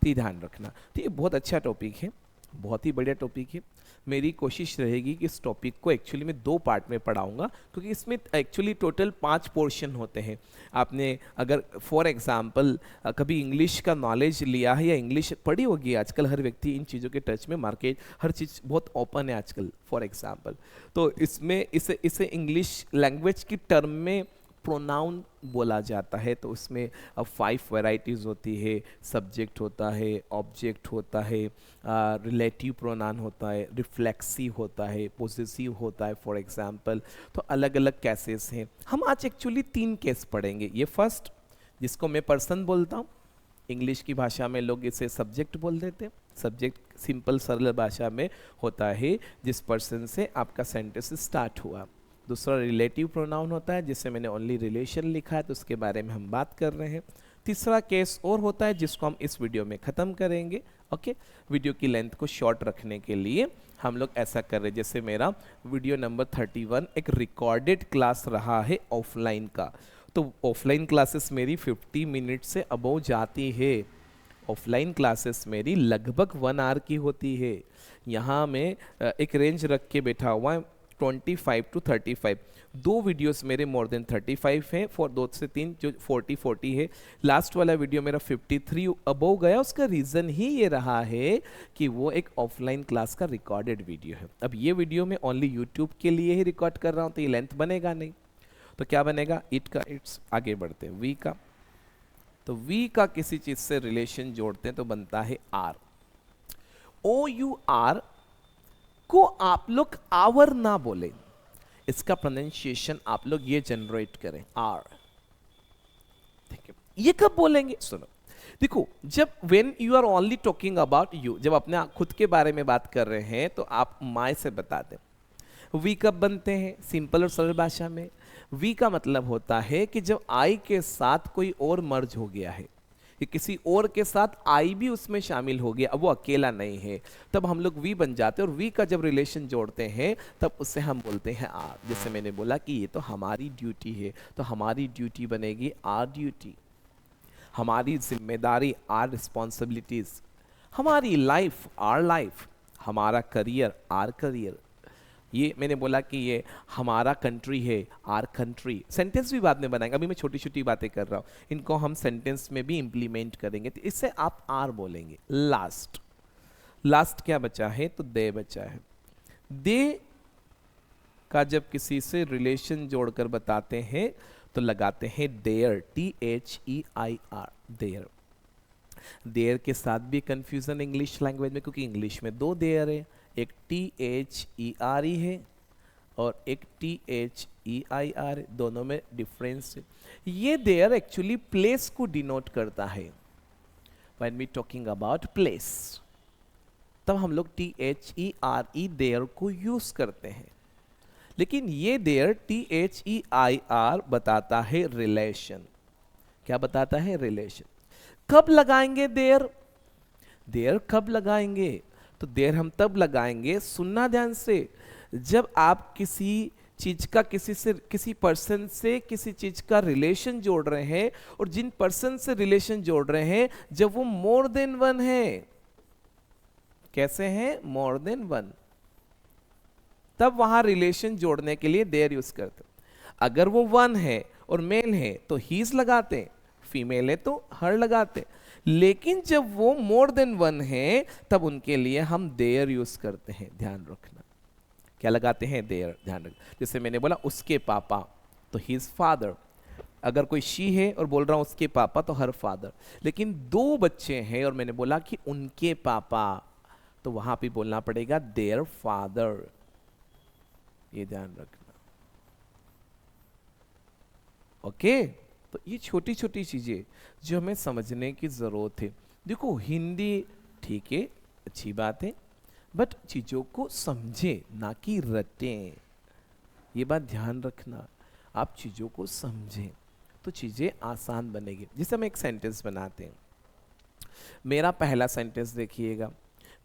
तो ये ध्यान रखना। तो ये बहुत अच्छा टॉपिक है, बहुत ही बढ़िया टॉपिक है। मेरी कोशिश रहेगी कि इस टॉपिक को एक्चुअली मैं 2 पार्ट में पढ़ाऊंगा, क्योंकि इसमें एक्चुअली टोटल 5 पोर्शन होते हैं। आपने अगर फॉर एग्जांपल कभी इंग्लिश का नॉलेज लिया है या इंग्लिश पढ़ी होगी, आजकल हर व्यक्ति इन चीज़ों के टच में, मार्केट हर चीज़ बहुत ओपन है आजकल फॉर एग्जांपल। तो इसमें इसे इंग्लिश लैंग्वेज की टर्म में प्रोनाउन बोला जाता है। तो उसमें अब 5 वैरायटीज़ होती है। सब्जेक्ट होता है, ऑब्जेक्ट होता है, रिलेटिव प्रोनाउन होता है, रिफ्लेक्सिव होता है, पोजेसिव होता है फॉर एग्जांपल। तो अलग अलग केसेस हैं। हम आज एक्चुअली 3 केस पढ़ेंगे। ये फर्स्ट, जिसको मैं पर्सन बोलता हूँ, इंग्लिश की भाषा में लोग इसे सब्जेक्ट बोल देते हैं। सब्जेक्ट सिंपल सरल भाषा में होता है जिस पर्सन से आपका सेंटेंस स्टार्ट हुआ। दूसरा रिलेटिव प्रोनाउन होता है, जिससे मैंने ओनली रिलेशन लिखा है, तो उसके बारे में हम बात कर रहे हैं। तीसरा केस और होता है जिसको हम इस वीडियो में ख़त्म करेंगे। ओके, वीडियो की लेंथ को शॉर्ट रखने के लिए हम लोग ऐसा कर रहे हैं। जैसे मेरा वीडियो नंबर 31 एक रिकॉर्डेड क्लास रहा है ऑफलाइन का, तो ऑफलाइन क्लासेस मेरी 50 मिनट से अबव जाती है। ऑफलाइन क्लासेस मेरी लगभग 1 आवर की होती है। यहाँ मैं एक रेंज रख के बैठा हुआ है 25 to 35। 2 वीडियोस मेरे मोर देन 35 हैं, 2 से 3 जो 40 है। लास्ट वाला वीडियो मेरा 53 अबव गया। उसका रीज़न ही ये रहा है कि वो एक ऑफलाइन क्लास का रिकॉर्डेड वीडियो है। अब ये वीडियो मैं ओनली यूट्यूब के लिए ही रिकॉर्ड कर रहा हूँ, तो ये लेंथ बनेगा नहीं। तो क्या बनेगा? इट का इट्स। आगे बढ़ते हैं वी का। तो वी का किसी चीज़ से रिलेशन जोड़ते हैं तो बनता है आर। OUR को आप लोग आवर ना बोले, इसका प्रोनाउंसिएशन आप लोग ये जनरेट करें, आर। ठीक है, ये कब बोलेंगे? सुनो, देखो, जब when you are only talking about you, जब अपने खुद के बारे में बात कर रहे हैं तो आप माय से बता दें। वी कब बनते हैं? सिंपल और सरल भाषा में वी का मतलब होता है कि जब आई के साथ कोई और मर्ज हो गया है, कि किसी और के साथ आई भी उसमें शामिल हो गया, अब वो अकेला नहीं है, तब हम लोग वी बन जाते हैं। और वी का जब रिलेशन जोड़ते हैं तब उससे हम बोलते हैं आर। जैसे मैंने बोला कि ये तो हमारी ड्यूटी है, तो हमारी ड्यूटी बनेगी आर ड्यूटी। हमारी जिम्मेदारी आर रिस्पॉन्सिबिलिटीज। हमारी लाइफ आर लाइफ। हमारा करियर आर करियर। ये मैंने बोला कि ये हमारा कंट्री है, आर कंट्री। सेंटेंस भी बाद में बनाएंगे, अभी मैं छोटी छोटी बातें कर रहा हूँ, इनको हम सेंटेंस में भी इंप्लीमेंट करेंगे। तो इससे आप आर बोलेंगे। लास्ट, लास्ट क्या बचा है? तो दे बचा है। दे का जब किसी से रिलेशन जोड़कर बताते हैं तो लगाते हैं देयर, THEIR, देयर। देयर के साथ भी कंफ्यूजन इंग्लिश लैंग्वेज में, क्योंकि इंग्लिश में 2 देयर है, एक THERE है और एक THEIR, दोनों में डिफरेंस है। ये देयर एक्चुअली प्लेस को डिनोट करता है। When we talking about place, तब हम लोग THERE देयर को यूज करते हैं। लेकिन ये देयर THEIR बताता है रिलेशन। क्या बताता है? रिलेशन। कब लगाएंगे देयर? देयर कब लगाएंगे? तो देयर हम तब लगाएंगे, सुनना ध्यान से, जब आप किसी चीज का किसी पर्सन से किसी चीज का रिलेशन जोड़ रहे हैं, और जिन पर्सन से रिलेशन जोड़ रहे हैं जब वो मोर देन 1 है। कैसे हैं? मोर देन 1, तब वहां रिलेशन जोड़ने के लिए देयर यूज करते। अगर वो 1 है और मेल है तो हीज लगाते, फीमेल है तो हर लगाते। लेकिन जब वो मोर देन 1 है तब उनके लिए हम देयर यूज करते हैं। ध्यान रखना, क्या लगाते हैं? देयर। ध्यान रखना। जैसे मैंने बोला उसके पापा, तो हिज फादर। अगर कोई शी है और बोल रहा हूं उसके पापा, तो हर फादर। लेकिन 2 बच्चे हैं और मैंने बोला कि उनके पापा, तो वहां पे बोलना पड़ेगा देयर फादर। ये ध्यान रखना। ओके, तो ये छोटी छोटी चीजें जो हमें समझने की जरूरत है। देखो, हिंदी ठीक है, अच्छी बात है, बट चीजों को समझे, ना कि रटें। ये बात ध्यान रखना, आप चीजों को समझें तो चीजें आसान बनेगी। जैसे हम एक सेंटेंस बनाते हैं, मेरा पहला सेंटेंस देखिएगा,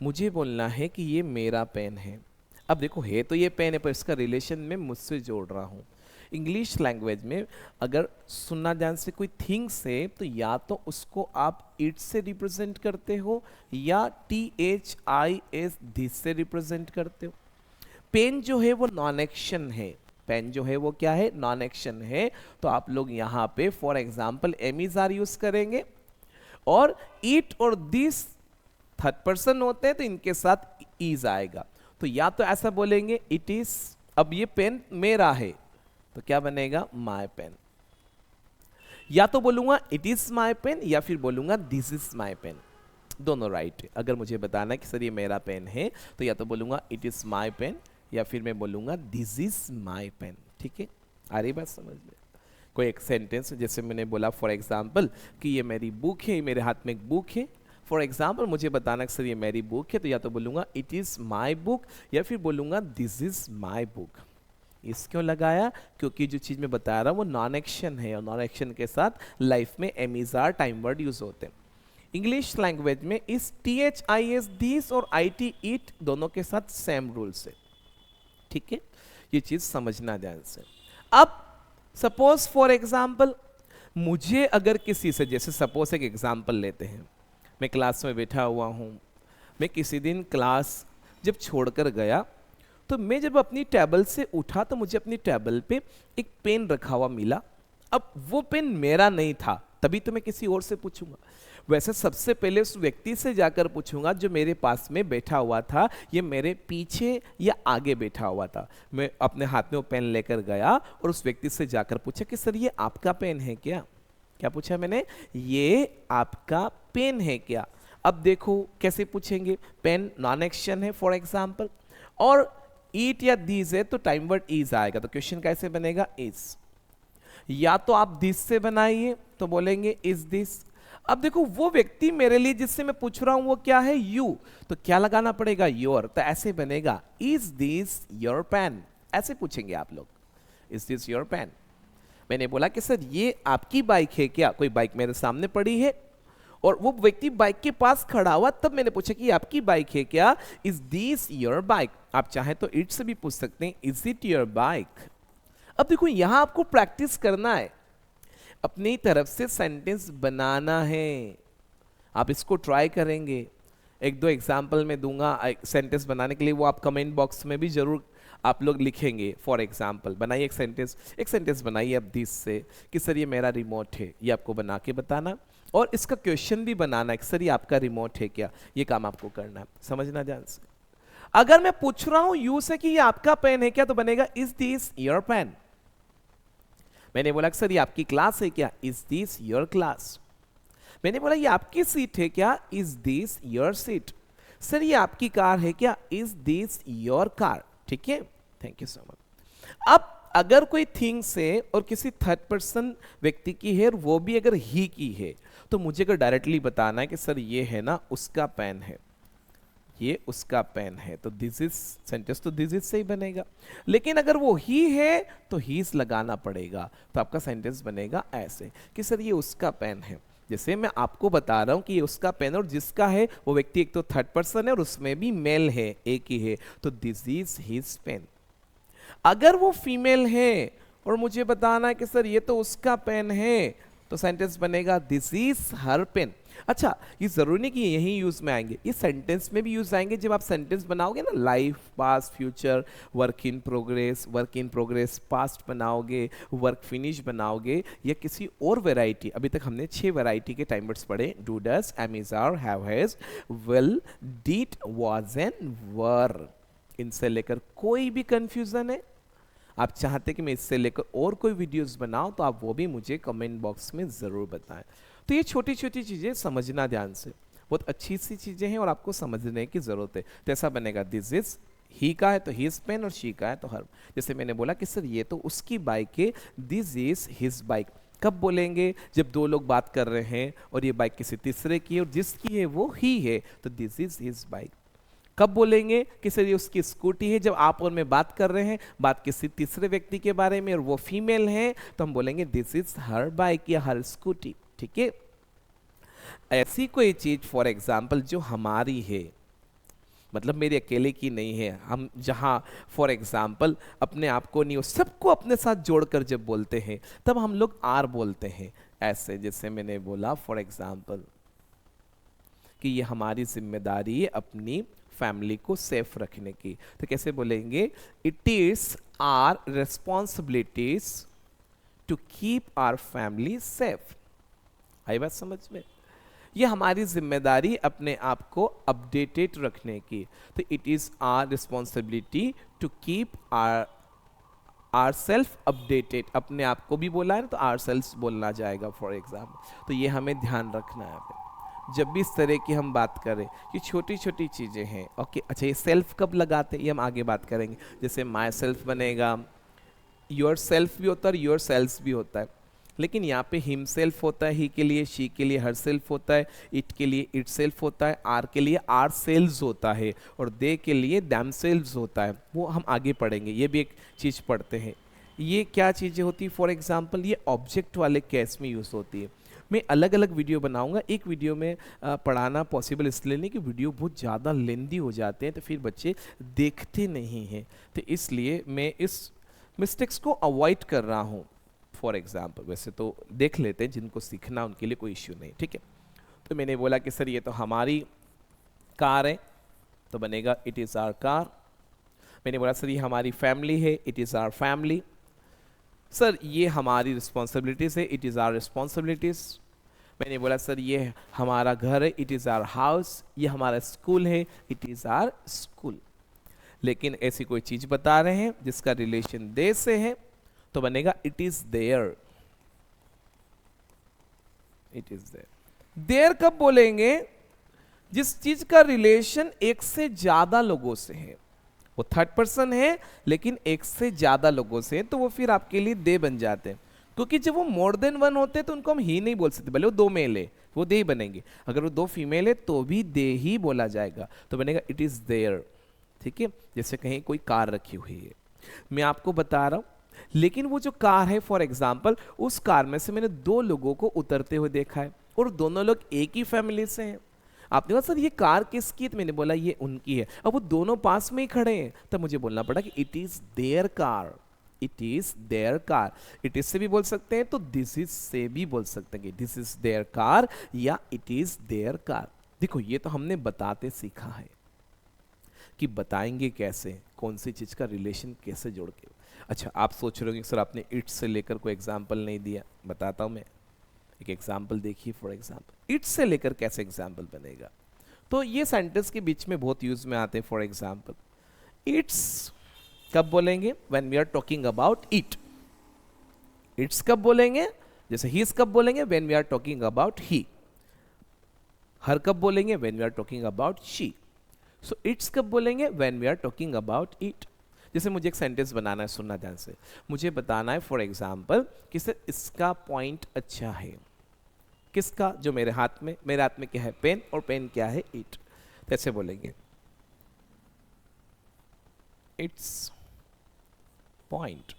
मुझे बोलना है कि ये मेरा पेन है। अब देखो, है तो ये पेन है, पर इसका रिलेशन में मुझसे जोड़ रहा हूँ। इंग्लिश लैंग्वेज में अगर सुनना ध्यान से कोई थिंग्स है, तो या तो उसको आप इट से रिप्रेजेंट करते हो या THIS दिस से रिप्रेजेंट करते हो। पेन जो है वो नॉन एक्शन है, पेन जो है वो क्या है, नॉन एक्शन है। तो आप लोग यहाँ पे फॉर एग्जाम्पल एमिजार यूज करेंगे, और इट और दिस थर्ड पर्सन होते हैं तो इनके साथ इज आएगा। तो या तो ऐसा बोलेंगे इट इज, अब ये पेन मेरा है तो क्या बनेगा, माय पेन। या तो बोलूंगा इट इज माय पेन, या फिर बोलूंगा दिस इज माय पेन, दोनों राइट है। अगर मुझे बताना है कि सर ये मेरा पेन है, तो या तो बोलूंगा इट इज माय पेन, या फिर मैं बोलूंगा दिस इज माय पेन। ठीक है, आ रही बात समझ में? कोई एक सेंटेंस जैसे मैंने बोला फॉर एग्जाम्पल कि ये मेरी बुक है, मेरे हाथ में एक बुक है। फॉर एग्जाम्पल मुझे बताना कि सर ये मेरी बुक है, तो या तो बोलूंगा इट इज माई बुक, या फिर बोलूंगा दिस इज माई बुक। इस क्यों लगाया, क्योंकि जो चीज मैं बता रहा हूँ वो नॉन एक्शन है, और नॉन एक्शन के साथ लाइफ में एमिजार टाइम वर्ड यूज होते हैं। इंग्लिश लैंग्वेज में इस THIS दिस और IT इट दोनों के साथ सेम रूल्स है। ठीक है, ये चीज समझना ध्यान से। अब सपोज फॉर एग्जाम्पल मुझे अगर किसी से, जैसे सपोज एक एग्जाम्पल लेते हैं, मैं क्लास में बैठा हुआ हूँ, मैं किसी दिन क्लास जब छोड़कर गया, तो मैं जब अपनी टेबल से उठा तो मुझे अपनी टेबल पे एक पेन रखा हुआ मिला। अब वो पेन मेरा नहीं था, तभी तो मैं किसी और से पूछूंगा। वैसे सबसे पहले उस व्यक्ति से जाकर पूछूंगा जो मेरे पास में बैठा हुआ था, ये मेरे पीछे या आगे बैठा हुआ था। मैं अपने हाथ में वो पेन लेकर गया और उस व्यक्ति से जाकर पूछा कि सर ये आपका पेन है क्या? क्या पूछा मैंने? ये आपका पेन है क्या? अब देखो कैसे पूछेंगे, पेन नॉन एक्शन है फॉर एग्जाम्पल, और ईट या दीज है तो टाइम वर्ड इज आएगा, तो क्वेश्चन कैसे बनेगा, इज। या तो आप दिस से बनाइए तो बोलेंगे इज दिस। अब देखो वो व्यक्ति मेरे लिए जिससे मैं पूछ रहा हूं वो क्या है, यू, तो क्या लगाना पड़ेगा, योर, तो ऐसे बनेगा इज दिस योर पेन। ऐसे पूछेंगे आप लोग, इज दिस योर पेन। मैंने बोला कि सर ये आपकी बाइक है क्या? कोई बाइक मेरे सामने पड़ी है और वो व्यक्ति बाइक के पास खड़ा हुआ, तब मैंने पूछा कि आपकी बाइक है क्या, इज दिस योर बाइक। आप चाहे तो इट से भी पूछ सकते हैं, इज इट योर बाइक। अब देखो यहां आपको प्रैक्टिस करना है, अपनी तरफ से सेंटेंस बनाना है। आप इसको ट्राई करेंगे, एक दो एग्जाम्पल मैं दूंगा सेंटेंस बनाने के लिए, वो आप कमेंट बॉक्स में भी जरूर आप लोग लिखेंगे। फॉर एग्जाम्पल बनाइए एक सेंटेंस बनाइए अब दिस से कि सर ये मेरा रिमोट है, ये आपको बना के बताना, और इसका क्वेश्चन भी बनाना है कि सर ये आपका रिमोट है क्या, ये काम आपको करना है, समझना ध्यान से। अगर मैं पूछ रहा हूं यू से कि ये आपका पेन है क्या, तो बनेगा इज दिस योर पेन। मैंने बोला सर ये आपकी क्लास है क्या, इज दिस योर क्लास। मैंने बोला ये आपकी सीट है क्या, is this your seat. Sir ये आपकी कार है क्या, इज दिस योर कार। ठीक है, थैंक यू सो मच। अब अगर कोई थिंग्स है और किसी थर्ड पर्सन व्यक्ति की है और वो भी अगर ही की है, तो मुझे अगर डायरेक्टली बताना है कि सर ये है ना उसका पेन है, ये उसका पेन है, तो दिस इज सेंटेंस तो दिस इज से ही बनेगा। लेकिन अगर वो ही है तो हीज लगाना पड़ेगा, तो आपका सेंटेंस बनेगा ऐसे कि सर ये उसका पेन है। जैसे मैं आपको बता रहा हूं कि ये उसका पेन, और जिसका है वो व्यक्ति एक तो थर्ड पर्सन है और उसमें भी मेल है, एक ही है, तो दिस इज हिज पेन। अगर वो फीमेल है और मुझे बताना है कि सर ये तो उसका पेन है, तो सेंटेंस बनेगा दिस इज हर पेन। अच्छा, ये जरूरी नहीं कि यही यूज में आएंगे, ये सेंटेंस में भी यूज आएंगे। जब आप सेंटेंस बनाओगे ना, life, past, future, work in progress, past बनाओगे, वर्क फिनिश बनाओगे, या किसी और वैरायटी, अभी तक हमने 6 वैरायटी के टाइम वर्ड्स पढ़े, do, does, am, is, are, have, has, will, did, was and were. इनसे लेकर कोई भी कंफ्यूजन है, आप चाहते कि मैं इससे लेकर और कोई वीडियोस बनाऊं, तो आप वो भी मुझे कमेंट बॉक्स में जरूर बताएं। तो ये छोटी छोटी चीजें समझना ध्यान से, बहुत अच्छी सी चीजें हैं और आपको समझने की जरूरत है। तो ऐसा बनेगा दिस इज, ही का है तो हिज पेन, और शी का है तो हर। जैसे मैंने बोला कि सर ये तो उसकी बाइक है, दिस इज हिज बाइक। कब बोलेंगे? जब दो लोग बात कर रहे हैं और ये बाइक किसी तीसरे की है और जिसकी है वो ही है, तो दिस इज हिज बाइक। कब बोलेंगे कि सर ये उसकी स्कूटी है? जब आप और मैं बात कर रहे हैं, बात किसी तीसरे व्यक्ति के बारे में और वो फीमेल है, तो हम बोलेंगे दिस इज हर बाइक या हर स्कूटी। ठीक है, ऐसी कोई चीज फॉर एग्जाम्पल जो हमारी है, मतलब मेरी अकेले की नहीं है, हम जहाँ फॉर एग्जाम्पल अपने आप को नहीं, सबको अपने साथ जोड़कर जब बोलते हैं तब हम लोग आर बोलते हैं। ऐसे जैसे मैंने बोला फॉर एग्जाम्पल कि ये हमारी जिम्मेदारी है अपनी फैमिली को सेफ रखने की, तो कैसे बोलेंगे? It is our responsibilities to keep our family safe. आई बात समझ में? ये हमारी जिम्मेदारी अपने आप को अपडेटेड रखने की, तो it is our responsibility to keep our self updated. अपने आप को भी बोला है ना, तो आर सेल्फ बोलना जाएगा फॉर एग्जाम्पल। तो ये हमें ध्यान रखना है जब भी इस तरह की हम बात करें, ये छोटी छोटी चीज़ें हैं। ओके, अच्छा ये सेल्फ कब लगाते हैं ये हम आगे बात करेंगे। जैसे माई सेल्फ बनेगा, योर सेल्फ भी होता है और योर सेल्फ भी होता है, लेकिन यहाँ पे हिम सेल्फ होता है, ही के लिए, शी के लिए हर सेल्फ होता है, इट के लिए इट सेल्फ होता है, आर के लिए आर सेल्स होता है, और दे के लिए दैम सेल्स होता है। वो हम आगे पढ़ेंगे, ये भी एक चीज़ पढ़ते हैं। ये क्या चीज़ें होती है? फॉर एग्जाम्पल ये ऑब्जेक्ट वाले केस में यूज़ होती है। मैं अलग अलग वीडियो बनाऊंगा, एक वीडियो में पढ़ाना पॉसिबल इसलिए नहीं कि वीडियो बहुत ज़्यादा लेंदी हो जाते हैं तो फिर बच्चे देखते नहीं हैं, तो इसलिए मैं इस मिस्टेक्स को अवॉइड कर रहा हूँ। फॉर एग्जाम्पल वैसे तो देख लेते हैं, जिनको सीखना उनके लिए कोई इश्यू नहीं। ठीक है, तो मैंने बोला कि सर ये तो हमारी कार है, तो बनेगा इट इज़ आवर कार। मैंने बोला सर ये हमारी फैमिली है, it is our family. Sir ये हमारी रिस्पॉन्सिबिलिटीज़ है, इट इज़ आवर रिस्पॉन्सिबिलिटीज़। मैंने बोला सर ये हमारा घर है, इट इज़ आवर हाउस। ये हमारा स्कूल है, इट इज़ आवर स्कूल। लेकिन ऐसी कोई चीज़ बता रहे हैं जिसका रिलेशन दे से है, तो बनेगा it is there. It is there. There कब बोलेंगे? जिस चीज़ का रिलेशन एक से ज़्यादा लोगों से है, वो थर्ड पर्सन है लेकिन एक से ज्यादा लोगों से, तो वो फिर आपके लिए दे बन जाते हैं। क्योंकि जब वो मोर देन वन होते हैं तो उनको हम ही नहीं बोल सकते, भले वो दो मेल है वो दे ही बनेंगे, अगर वो दो फीमेल है तो भी दे ही बोला जाएगा, तो बनेगा इट इज देयर। ठीक है, जैसे कहीं कोई कार रखी हुई है, मैं आपको बता रहा हूं, लेकिन वो जो कार है फॉर एग्जाम्पल, उस कार में से मैंने दो लोगों को उतरते हुए देखा है और दोनों लोग एक ही फैमिली से हैं। आपने कहा सर ये कार किसकी है? तो मैंने बोला ये उनकी है। अब वो दोनों पास में ही खड़े हैं, तब मुझे बोलना पड़ा कि it is there car. It is there car. It is से भी बोल सकते हैं, तो दिस इज से भी बोल सकते हैं कि दिस इज देयर कार या इट इज देयर कार। देखो ये तो हमने बताते सीखा है कि बताएंगे कैसे, कौन सी चीज का रिलेशन कैसे जोड़ के। अच्छा आप सोच रहे हो कि सर आपने इट से लेकर कोई एग्जाम्पल नहीं दिया, बताता हूं मैं। एक एग्जाम्पल देखिए, फॉर एग्जाम्पल इट से लेकर कैसे एग्जाम्पल बनेगा। तो ये सेंटेंस के बीच में बहुत यूज में आते हैं। फॉर एग्जाम्पल इट्स कब बोलेंगे? When we are talking about it. Its कब बोलेंगे? जैसे हीज कब बोलेंगे? When we are talking about he. Her कब बोलेंगे? When we are talking about she. So its कब बोलेंगे? When we are talking about it. जैसे मुझे एक सेंटेंस बनाना है, सुनना ध्यान से, मुझे बताना है फॉर एग्जाम्पल कि सर इसका पॉइंट अच्छा है। किसका? जो मेरे हाथ में, मेरे हाथ में क्या है? पेन, और पेन क्या है? इट। कैसे बोलेंगे? इट्स पॉइंट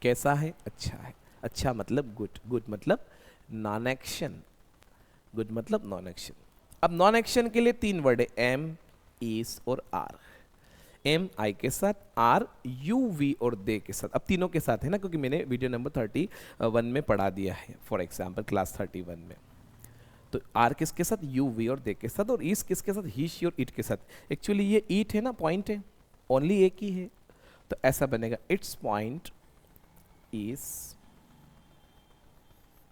कैसा है? अच्छा है। अच्छा मतलब गुड, गुड मतलब नॉन एक्शन, गुड मतलब नॉन एक्शन। अब नॉन एक्शन के लिए तीन वर्ड है, एम, इज और आर। एम आई के साथ, आर यू वी और दे के साथ। अब तीनों के साथ है ना, क्योंकि मैंने वीडियो नंबर 31 में पढ़ा दिया है, फॉर एग्जाम्पल क्लास 31 में। तो आर किसके साथ? यू वी और दे के साथ। और इस किसके साथ? ही शी और इट के साथ। एक्चुअली ये इट है ना, पॉइंट है, ओनली एक ही है, तो ऐसा बनेगा इट्स पॉइंट इज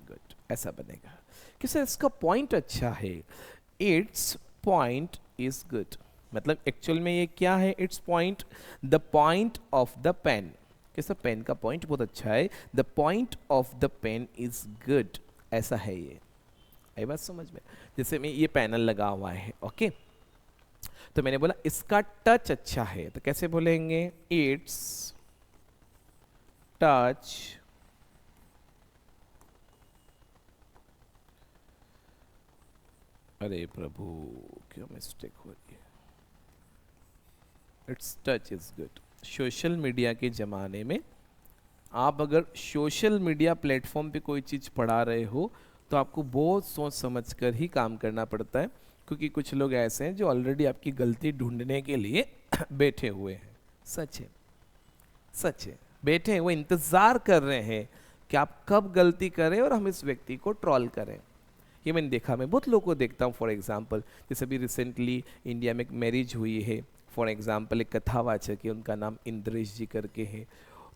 गुड। ऐसा बनेगा कि सर इसका पॉइंट अच्छा है, इट्स पॉइंट इज गुड। मतलब एक्चुअल में ये क्या है? Its point, the point of the pen, कि सर पेन का पॉइंट बहुत अच्छा है, the point of the pen is good. ऐसा है ये, आई बात समझ में? जैसे मैं ये पैनल लगा हुआ है, ओके, तो मैंने बोला इसका टच अच्छा है, तो कैसे बोलेंगे? इट्स टच अरे प्रभु, क्यों मिस्टेक हो रही है? It's touch is good. Social media के ज़माने में आप अगर सोशल मीडिया प्लेटफॉर्म पे कोई चीज़ पढ़ा रहे हो तो आपको बहुत सोच समझ कर ही काम करना पड़ता है, क्योंकि कुछ लोग ऐसे हैं जो ऑलरेडी आपकी गलती ढूंढने के लिए बैठे हुए हैं। सच है, सच है, बैठे हैं, वो इंतज़ार कर रहे हैं कि आप कब गलती करें और हम इस व्यक्ति को ट्रॉल करें। ये मैंने देखा, मैं बहुत लोगों को देखता हूँ। फॉर एग्जांपल, जैसे अभी रिसेंटली इंडिया में एक मैरिज हुई है, फॉर एग्जांपल एक कथावाचक है, उनका नाम इंद्रेश जी करके है।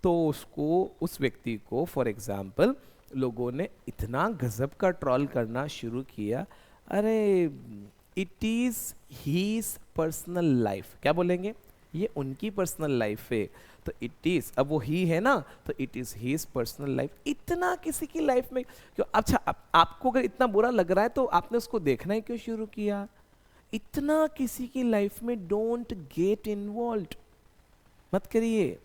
तो उसको, उस व्यक्ति को फॉर एग्जांपल लोगों ने इतना गजब का ट्रॉल करना शुरू किया। अरे it is his personal life, क्या बोलेंगे, ये उनकी पर्सनल लाइफ है, तो इट इज, अब वो ही है ना, तो it is his personal life. इतना किसी की लाइफ में क्यों? अच्छा, आपको अगर इतना बुरा लग रहा है तो आपने उसको देखना ही क्यों शुरू किया? इतना किसी की लाइफ में डोंट गेट इन्वॉल्व, मत करिए,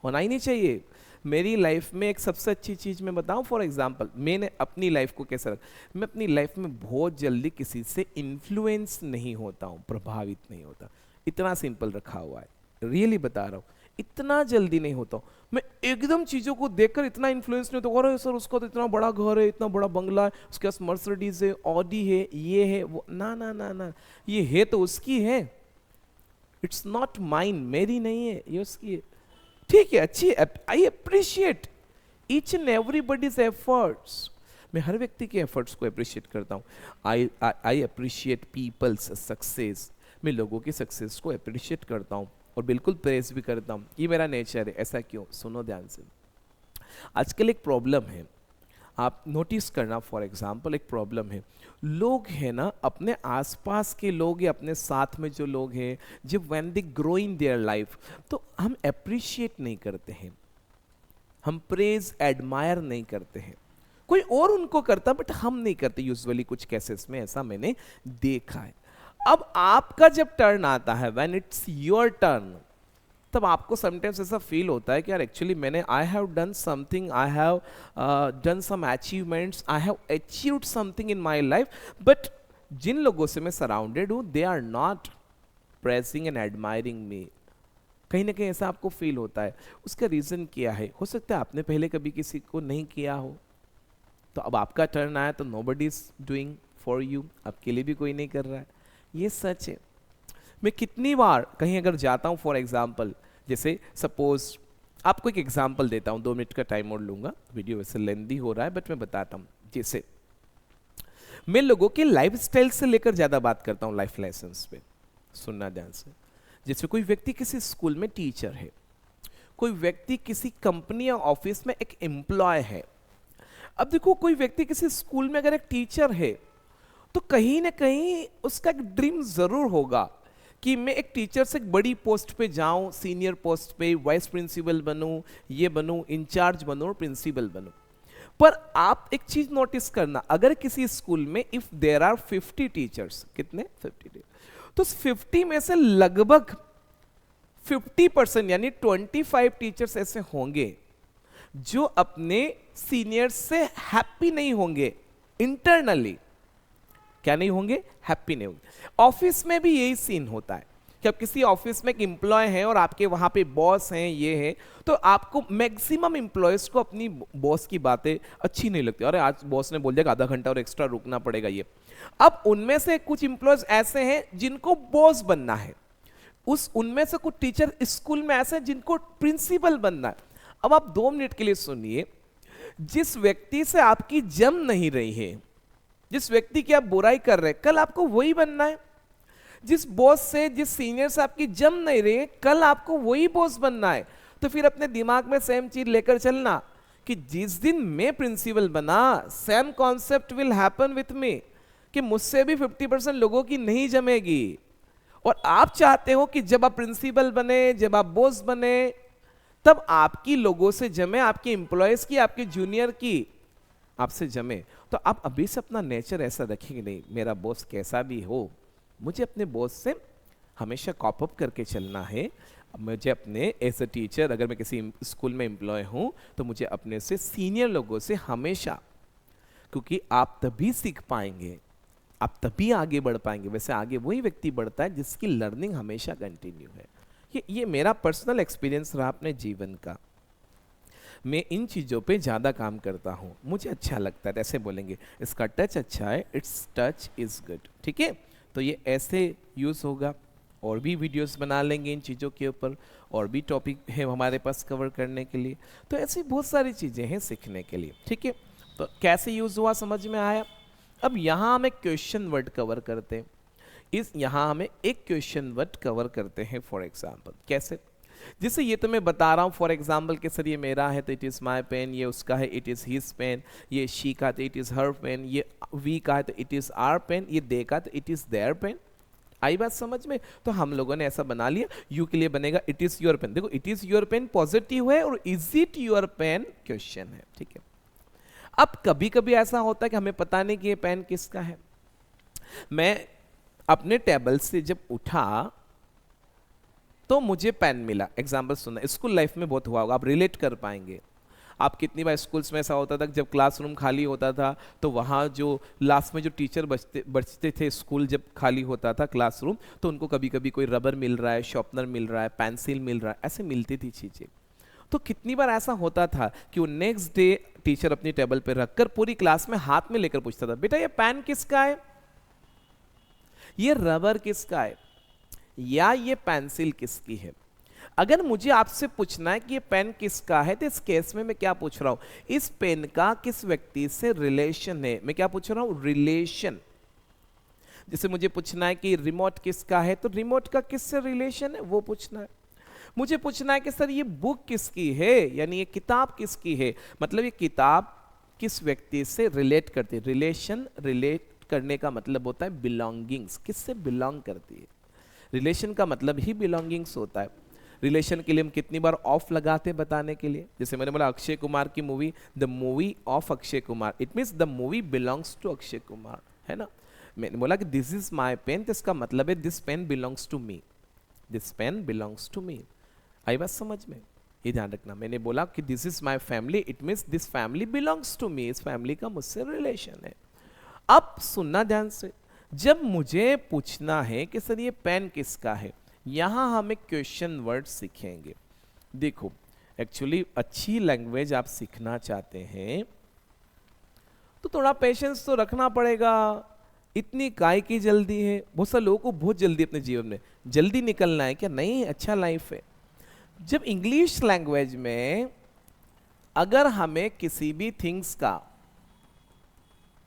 होना ही नहीं चाहिए। मेरी लाइफ में एक सबसे अच्छी चीज मैं बताऊं, फॉर एग्जांपल मैंने अपनी लाइफ को कैसे मैं अपनी लाइफ में बहुत जल्दी किसी से इन्फ्लुएंस नहीं होता हूं, प्रभावित नहीं होता, इतना सिंपल रखा हुआ है, रियली बता रहा हूं, इतना जल्दी नहीं होता हूं। मैं एकदम चीजों को देखकर इतना इन्फ्लुएंस नहीं होता, अरे सर उसका तो इतना बड़ा घर है, इतना बड़ा बंगला है, उसके पास मर्सिडीज है, ऑडी है, ये है वो, ना ना ना ना, ये है तो उसकी है, इट्स नॉट माइन, मेरी नहीं है, ये उसकी है। ठीक है, अच्छी, I appreciate each and everybody's efforts, मैं हर व्यक्ति के एफर्ट्स को अप्रिशिएट करता हूँ। आई अप्रिशिएट पीपल्स सक्सेस, मैं लोगों की सक्सेस को अप्रिशिएट करता हूँ और बिल्कुल प्रेज भी करता हूँ, ये मेरा नेचर है। ऐसा क्यों? सुनो ध्यान से। आजकल एक प्रॉब्लम है, आप नोटिस करना, फॉर एग्जाम्पल एक प्रॉब्लम है, लोग हैं ना, अपने आसपास के लोग या अपने साथ में जो लोग हैं, जब when they grow in their life, तो हम अप्रिशिएट नहीं करते हैं, हम प्रेज एडमायर नहीं करते हैं, कोई और उनको करता बट हम नहीं करते यूजुअली, कुछ केसेस में ऐसा मैंने देखा है। अब आपका जब टर्न आता है, व्हेन इट्स योर टर्न, तब आपको समटाइम्स ऐसा फील होता है कि यार एक्चुअली मैंने, I have done something, I have done some achievements, I have achieved something in my life, but जिन लोगों से मैं सराउंडेड हूं, they are not praising and admiring me. कहीं ना कहीं ऐसा आपको फील होता है। उसका रीजन क्या है? हो सकता है आपने पहले कभी किसी को नहीं किया हो, तो अब आपका टर्न आया तो nobody is doing for you, आपके लिए भी कोई नहीं कर रहा है, ये सच है। मैं कितनी बार कहीं अगर जाता हूं, फॉर एग्जाम्पल, जैसे सपोज आपको एक एग्जाम्पल देता हूं, 2 मिनट का टाइम और लूंगा, वीडियो वैसे लेंदी हो रहा है बट मैं बताता हूं। जैसे मैं लोगों के लाइफ स्टाइल से लेकर ज्यादा बात करता हूं, लाइफ लेसन्स पे, सुनना ध्यान से। जैसे कोई व्यक्ति किसी स्कूल में टीचर है, कोई व्यक्ति किसी कंपनी या ऑफिस में एक एम्प्लॉय है। अब देखो, कोई व्यक्ति किसी स्कूल में अगर एक टीचर है तो कहीं ना कहीं उसका एक ड्रीम जरूर होगा कि मैं एक टीचर से एक बड़ी पोस्ट पे जाऊं, सीनियर पोस्ट पे, वाइस प्रिंसिपल बनूं, ये बनूं, इंचार्ज बनूं, प्रिंसिपल बनूं। पर आप एक चीज नोटिस करना, अगर किसी स्कूल में इफ देयर आर 50 टीचर्स, कितने 50, तो 50 में से लगभग 50% यानी 25 टीचर्स ऐसे होंगे जो अपने सीनियर से हैप्पी नहीं होंगे इंटरनली। क्या नहीं होंगे? हैप्पी नहीं होंगे। ऑफिस में भी यही सीन होता है कि अब किसी ऑफिस में एक एम्प्लॉय है और आपके वहां पे बॉस हैं, ये है, तो आपको मैक्सिमम एम्प्लॉयज को अपनी बॉस की बातें अच्छी नहीं लगती। अरे आज बॉस ने बोल दिया आधा घंटा और एक्स्ट्रा रुकना पड़ेगा ये। अब उनमें से कुछ एम्प्लॉयज ऐसे हैं जिनको बॉस बनना है, उनमें से कुछ टीचर स्कूल में ऐसे हैं जिनको प्रिंसिपल बनना है। अब आप 2 मिनट के लिए सुनिए, जिस व्यक्ति से आपकी जम नहीं रही है, जिस व्यक्ति की आप बुराई कर रहे हैं, कल आपको वही बनना है। जिस बॉस से, जिस सीनियर से आपकी जम नहीं रही है, कल आपको वही बॉस बनना है। तो फिर अपने दिमाग में सेम चीज लेकर चलना कि जिस दिन मैं प्रिंसिपल बना, same concept will happen with me, कि मुझसे भी 50% लोगों की नहीं जमेगी। और आप चाहते हो कि जब आप प्रिंसिपल बने, जब आप बॉस बने, तब आपकी लोगों से जमे, आपके एम्प्लॉयज की, आपके जूनियर की आपसे जमे। तो आप अभी से अपना नेचर ऐसा रखेंगे, नहीं मेरा बॉस कैसा भी हो, मुझे अपने बॉस से हमेशा कॉप अप करके चलना है। मुझे अपने एज अ टीचर, अगर मैं किसी स्कूल में एम्प्लॉय हूं, तो मुझे अपने से सीनियर लोगों से हमेशा, क्योंकि आप तभी सीख पाएंगे आप तभी आगे बढ़ पाएंगे। वैसे आगे वही व्यक्ति बढ़ता है जिसकी लर्निंग हमेशा कंटिन्यू है। ये मेरा पर्सनल एक्सपीरियंस रहा अपने जीवन का। मैं इन चीज़ों पे ज़्यादा काम करता हूँ, मुझे अच्छा लगता है। ऐसे बोलेंगे इसका टच अच्छा है, इट्स टच इज़ गुड, ठीक है। तो ये ऐसे यूज़ होगा। और भी वीडियोस बना लेंगे इन चीज़ों के ऊपर, और भी टॉपिक है हमारे पास कवर करने के लिए। तो ऐसी बहुत सारी चीज़ें हैं सीखने के लिए, ठीक है। तो कैसे यूज़ हुआ समझ में आया। अब यहाँ हम एक क्वेश्चन वर्ड कवर करते हैं। यहाँ हमें एक क्वेश्चन वर्ड कवर करते हैं। फॉर एग्जाम्पल कैसे, जैसे ये तो मैं बता रहा हूँ फॉर एग्जाम्पल के सर ये मेरा है तो इट इज़ माई पेन, ये उसका है इट इज़ हिज पेन, ये शी का तो इट इज़ हर पेन, ये वी का है तो इट इज़ आर पेन, ये दे का तो इट इज़ देयर पेन। आई बात समझ में। तो हम लोगों ने ऐसा बना लिया, यू के लिए बनेगा इट इज़ योर पेन। देखो it is your pen positive है और is it your pen question है, ठीक है। अब कभी कभी ऐसा होता है कि हमें पता नहीं कि ये पेन किसका है। मैं अपने टेबल से जब उठा तो मुझे पेन मिला। एग्जाम्पल सुनना, स्कूल लाइफ में बहुत हुआ होगा, आप रिलेट कर पाएंगे। आप कितनी बार स्कूल्स में ऐसा होता था कि जब क्लासरूम खाली होता था तो वहाँ जो लास्ट में जो टीचर बचते थे, स्कूल जब खाली होता था क्लासरूम, तो उनको कभी कभी कोई रबर मिल रहा है, शॉर्पनर मिल रहा है, पेंसिल मिल रहा है, ऐसे मिलती थी चीज़ें। तो कितनी बार ऐसा होता था कि वो नेक्स्ट डे टीचर अपनी टेबल पर रखकर पूरी क्लास में हाथ में लेकर पूछता था, बेटा ये पेन किसका है, ये रबर किसका है, या ये पेंसिल किसकी है। अगर मुझे आपसे पूछना है कि ये पेन किसका है तो इस केस में मैं क्या पूछ रहा हूं, इस पेन का किस व्यक्ति से रिलेशन है। मैं क्या पूछ रहा हूं, रिलेशन। जैसे मुझे पूछना है कि रिमोट किसका है तो रिमोट का किससे रिलेशन है वो पूछना है। मुझे पूछना है कि सर ये बुक किसकी है, यानी ये किताब किसकी है, मतलब ये किताब किस व्यक्ति से रिलेट करती है। रिलेशन, रिलेट करने का मतलब होता है बिलोंगिंग्स, किससे बिलोंग करती है। रिलेशन का मतलब ही बिलोंगिंग्स होता है। रिलेशन के लिए हम कितनी बार ऑफ लगाते हैं बताने के लिए। जैसे मैंने बोला अक्षय कुमार की movie, the movie of Akshay Kumar, it means the movie belongs to Akshay Kumar, है ना। मैंने बोला कि दिस इज माई पेन, तो इसका मतलब है this pen belongs to me, this pen belongs to me. आई बात समझ में, ये ध्यान रखना। मैंने बोला कि this is my family, it means this family belongs to me, इस फैमिली का मुझसे रिलेशन है। अब सुनना ध्यान से, जब मुझे पूछना है कि सर ये पेन किसका है, यहां हम एक क्वेश्चन वर्ड सीखेंगे। देखो एक्चुअली अच्छी लैंग्वेज आप सीखना चाहते हैं तो थोड़ा पेशेंस तो रखना पड़ेगा। इतनी काय की जल्दी है, बहुत सारे लोगों को बहुत जल्दी अपने जीवन में जल्दी निकलना है, क्या नहीं, अच्छा लाइफ है। जब इंग्लिश लैंग्वेज में अगर हमें किसी भी थिंग्स का,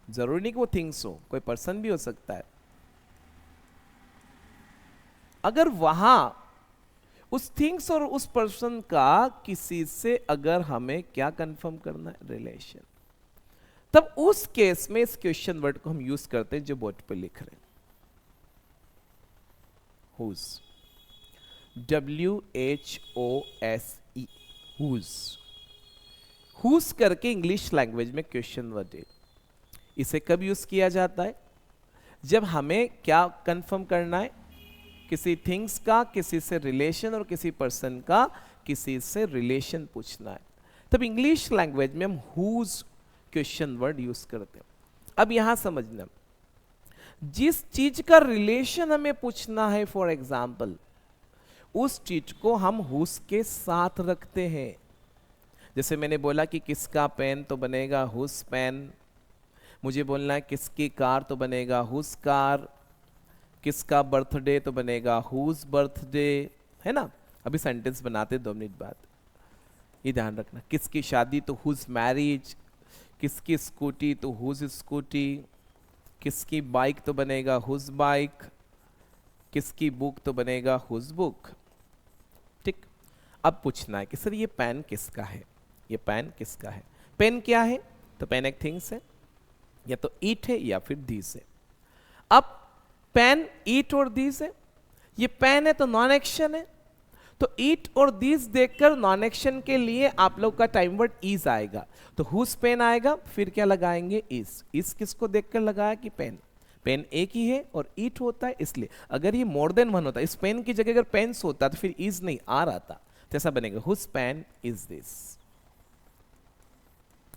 जरूरी नहीं कि वो थिंग्स हो, कोई पर्सन भी हो सकता है, अगर वहां उस थिंग्स और उस पर्सन का किसी से अगर हमें क्या कंफर्म करना है, रिलेशन, तब उस केस में इस क्वेश्चन वर्ड को हम यूज करते हैं जो बोर्ड पे लिख रहे हैं, हुज, WHOSE, हुज। हुज करके इंग्लिश लैंग्वेज में क्वेश्चन वर्ड है। इसे कब यूज किया जाता है, जब हमें क्या कंफर्म करना है, किसी थिंग्स का किसी से रिलेशन और किसी पर्सन का किसी से रिलेशन पूछना है, तब इंग्लिश लैंग्वेज में हम हुज क्वेश्चन वर्ड यूज करते हैं। अब यहां समझना, जिस चीज का रिलेशन हमें पूछना है, फॉर एग्जाम्पल उस चीज को हम हुज के साथ रखते हैं। जैसे मैंने बोला कि किसका पेन तो बनेगा हुज पेन, मुझे बोलना है किसकी कार तो बनेगा हुज कार, किसका बर्थडे तो बनेगा हुज बर्थडे, है ना। अभी सेंटेंस बनाते 2 मिनट बाद, ये ध्यान रखना। किसकी शादी तो हुज मैरिज, किसकी स्कूटी तो हुज स्कूटी, किसकी बाइक तो बनेगा हुज बाइक, किसकी बुक तो बनेगा हुज बुक, ठीक। अब पूछना है कि सर ये पेन किसका है, ये पेन किसका है। पेन क्या है, तो पेन एक थिंग्स है, या तो ईट है या फिर दीस है। अब पेन ईट और दीस है, ये पेन है तो नॉन एक्शन है, तो ईट और दीस देखकर नॉन एक्शन के लिए आप लोग का टाइम वर्ड इज आएगा, तो हुज पेन आएगा, फिर क्या लगाएंगे, इज किसको देखकर लगाया कि पेन, पेन एक ही है और ईट होता है इसलिए। अगर ये मोर देन वन होता, इस पेन की जगह अगर पेन्स होता तो फिर इज नहीं आ रहा था, तो ऐसा बनेगा हुज पेन इज दिस,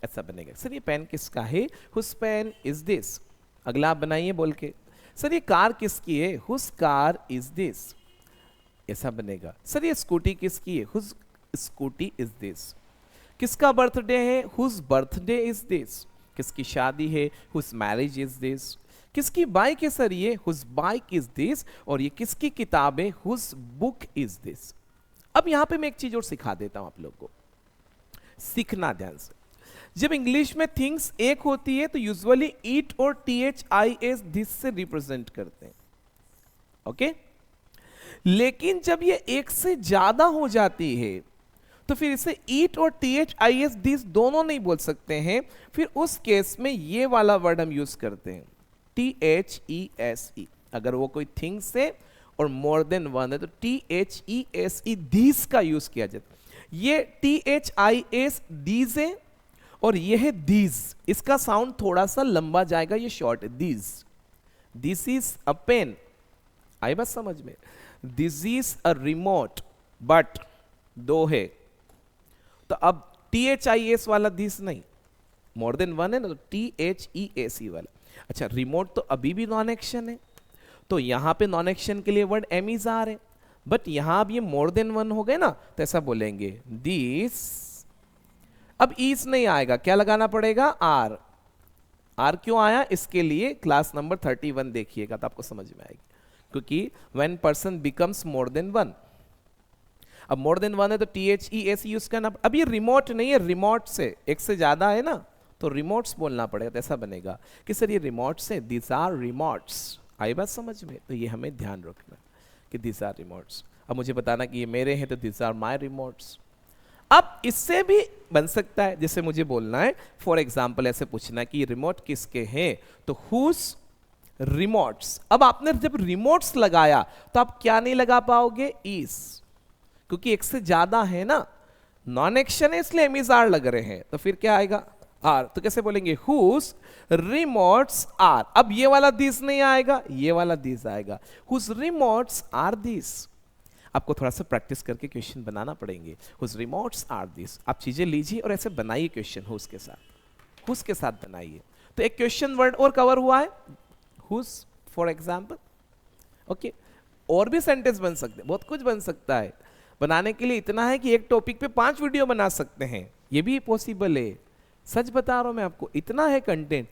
ऐसा बनेगा। सर ये पेन किसका है, हुज पेन इज दिस। अगला आप बनाइए बोल के, सर ये कार किसकी है, हुज कार इज दिस, ऐसा बनेगा। सर ये स्कूटी किसकी है, हुज स्कूटी इज दिस। किसका बर्थडे है, हुज बर्थडे इज दिस। किसकी शादी है, हुज मैरिज इज दिस। किसकी बाइक है सर ये, हुज बाइक इज दिस। और ये किसकी किताब है, हुज बुक इज दिस। अब यहां पे मैं एक चीज और सिखा देता हूं आप लोग को, सीखना ध्यान से। जब इंग्लिश में थिंग्स एक होती है तो यूजुअली ईट और THIS दिस से रिप्रेजेंट करते हैं, ओके। लेकिन जब ये एक से ज्यादा हो जाती है तो फिर इसे ईट और THIS दिस दोनों नहीं बोल सकते हैं, फिर उस केस में ये वाला वर्ड हम यूज करते हैं, THESE। अगर वो कोई थिंग्स है और मोर देन वन है तो THESE दिस का यूज किया जाता है। ये THIS दीज है और ये है दीज, इसका साउंड थोड़ा सा लंबा जाएगा, ये शॉर्ट है, these. This is a pen, आई बात समझ में। This is a remote, but दो है तो अब THIS वाला दिस नहीं, मोर देन वन है ना तो THESE वाला। अच्छा रिमोट तो अभी भी नॉन एक्शन है, तो यहां पे नॉन एक्शन के लिए वर्ड एम इज आर है, बट यहां अब ये मोर देन वन हो गए ना तो ऐसा बोलेंगे दिस। अब इज नहीं आएगा, क्या लगाना पड़ेगा, आर। आर क्यों आया, इसके लिए क्लास नंबर 31 देखिएगा तो आपको समझ में आएगी, क्योंकि when person becomes more than one, अब मोर देन वन है तो THESE यूज करना। अब ये रिमोट नहीं है, रिमोट से एक से ज्यादा है ना तो रिमोट्स बोलना पड़ेगा, तो ऐसा बनेगा कि सर ये रिमोट्स है, दिस आर रिमोट्स। आई बात समझ में, तो ये हमें ध्यान रखना कि दिस आर रिमोट्स। अब मुझे बताना कि ये मेरे हैं तो दिस आर माय रिमोट्स। अब इससे भी बन सकता है, जैसे मुझे बोलना है फॉर एग्जाम्पल ऐसे पूछना कि रिमोट किसके हैं तो हुज रिमोट्स। अब आपने जब रिमोट्स लगाया तो आप क्या नहीं लगा पाओगे, इज, क्योंकि एक से ज्यादा है ना, नॉन एक्शन है इसलिए एम इज आर लग रहे हैं, तो फिर क्या आएगा, आर। तो कैसे बोलेंगे, हुज रिमोट्स आर। अब ये वाला दिस नहीं आएगा, ये वाला दिस आएगा, हुज रिमोट्स आर दिस। आपको थोड़ा सा प्रैक्टिस करके क्वेश्चन बनाना पड़ेंगे, हुज रिमोट्स आर दिस। आप चीजें लीजिए और ऐसे बनाइए क्वेश्चन, हुज के साथ, हुज के साथ बनाइए। तो एक क्वेश्चन वर्ड और कवर हुआ है, हुज फॉर एग्जाम्पल, ओके। और भी सेंटेंस बन सकते हैं, बहुत कुछ बन सकता है। बनाने के लिए इतना है कि एक टॉपिक पे 5 वीडियो बना सकते हैं, ये भी पॉसिबल है। सच बता रहा हूं मैं आपको, इतना है कंटेंट।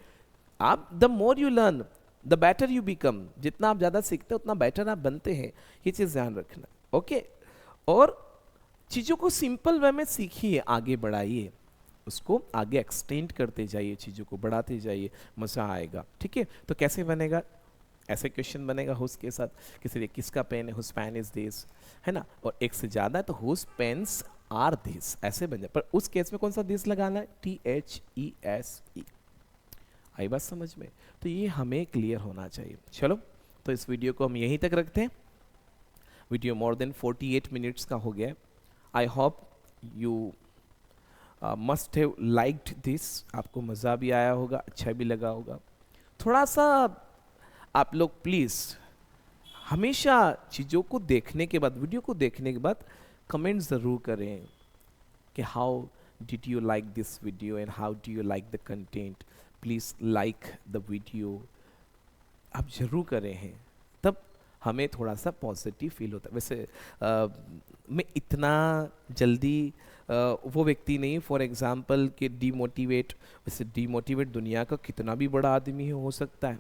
आप the more you learn the better you become, जितना आप ज्यादा सीखते हैं उतना बेटर आप बनते हैं, ये चीज ध्यान रखना, ओके। और चीजों को सिंपल वे में सीखिए, आगे बढ़ाइए, उसको आगे एक्सटेंड करते जाइए, चीजों को बढ़ाते जाइए, मजा आएगा, ठीक है। तो कैसे बनेगा, ऐसे क्वेश्चन बनेगा हुज के साथ, किसी किसका पेन है, हुज पेन इज दिस, है ना। और एक से ज्यादा है तो हुज पेन्स आर दिस, ऐसे बन जाए। पर उस केस में कौन सा दिस लगाना है, THESE। आई बात समझ में, तो ये हमें क्लियर होना चाहिए। चलो तो इस वीडियो को हम यहीं तक रखते हैं। वीडियो मोर देन 48 मिनट्स का हो गया है। I hope you must have liked this, आपको मज़ा भी आया होगा, अच्छा भी लगा होगा। थोड़ा सा आप लोग प्लीज़ हमेशा चीज़ों को देखने के बाद, वीडियो को देखने के बाद कमेंट ज़रूर करें कि how did you like this video and how do you like the content. Please like the video, आप ज़रूर करें हैं, तब हमें थोड़ा सा पॉजिटिव फील होता है। वैसे मैं इतना जल्दी वो व्यक्ति नहीं, फॉर एग्जांपल कि डीमोटिवेट, वैसे डीमोटिवेट दुनिया का कितना भी बड़ा आदमी हो सकता है,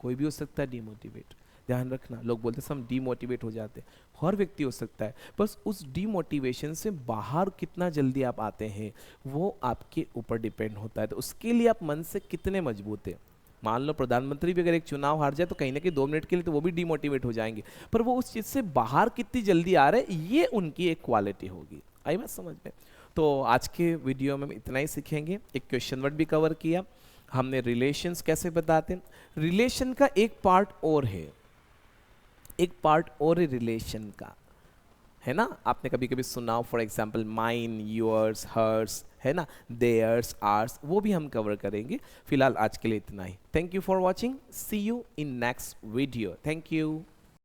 कोई भी हो सकता है डीमोटिवेट। ध्यान रखना, लोग बोलते हैं हम डीमोटिवेट हो जाते हैं, हर व्यक्ति हो सकता है। बस उस डीमोटिवेशन से बाहर कितना जल्दी आप आते हैं वो आपके ऊपर डिपेंड होता है। तो उसके लिए आप मन से कितने मजबूत हैं। मान लो प्रधानमंत्री भी अगर एक चुनाव हार जाए तो कहीं ना कहीं 2 मिनट के लिए तो वो भी डीमोटिवेट हो जाएंगे, पर वो उस चीज़ से बाहर कितनी जल्दी आ रहे, ये उनकी एक क्वालिटी होगी। आई बात समझ में। तो आज के वीडियो में इतना ही सीखेंगे। एक क्वेश्चन वर्ड भी कवर किया हमने, रिलेशंस कैसे बताते हैं। रिलेशन का एक पार्ट और है, एक पार्ट और है रिलेशन का, है ना। आपने कभी कभी सुना हो, for example mine, yours, hers, है ना, देयर्स, आर्स, वो भी हम कवर करेंगे। फिलहाल आज के लिए इतना ही। Thank you for watching, see you in next video. Thank you.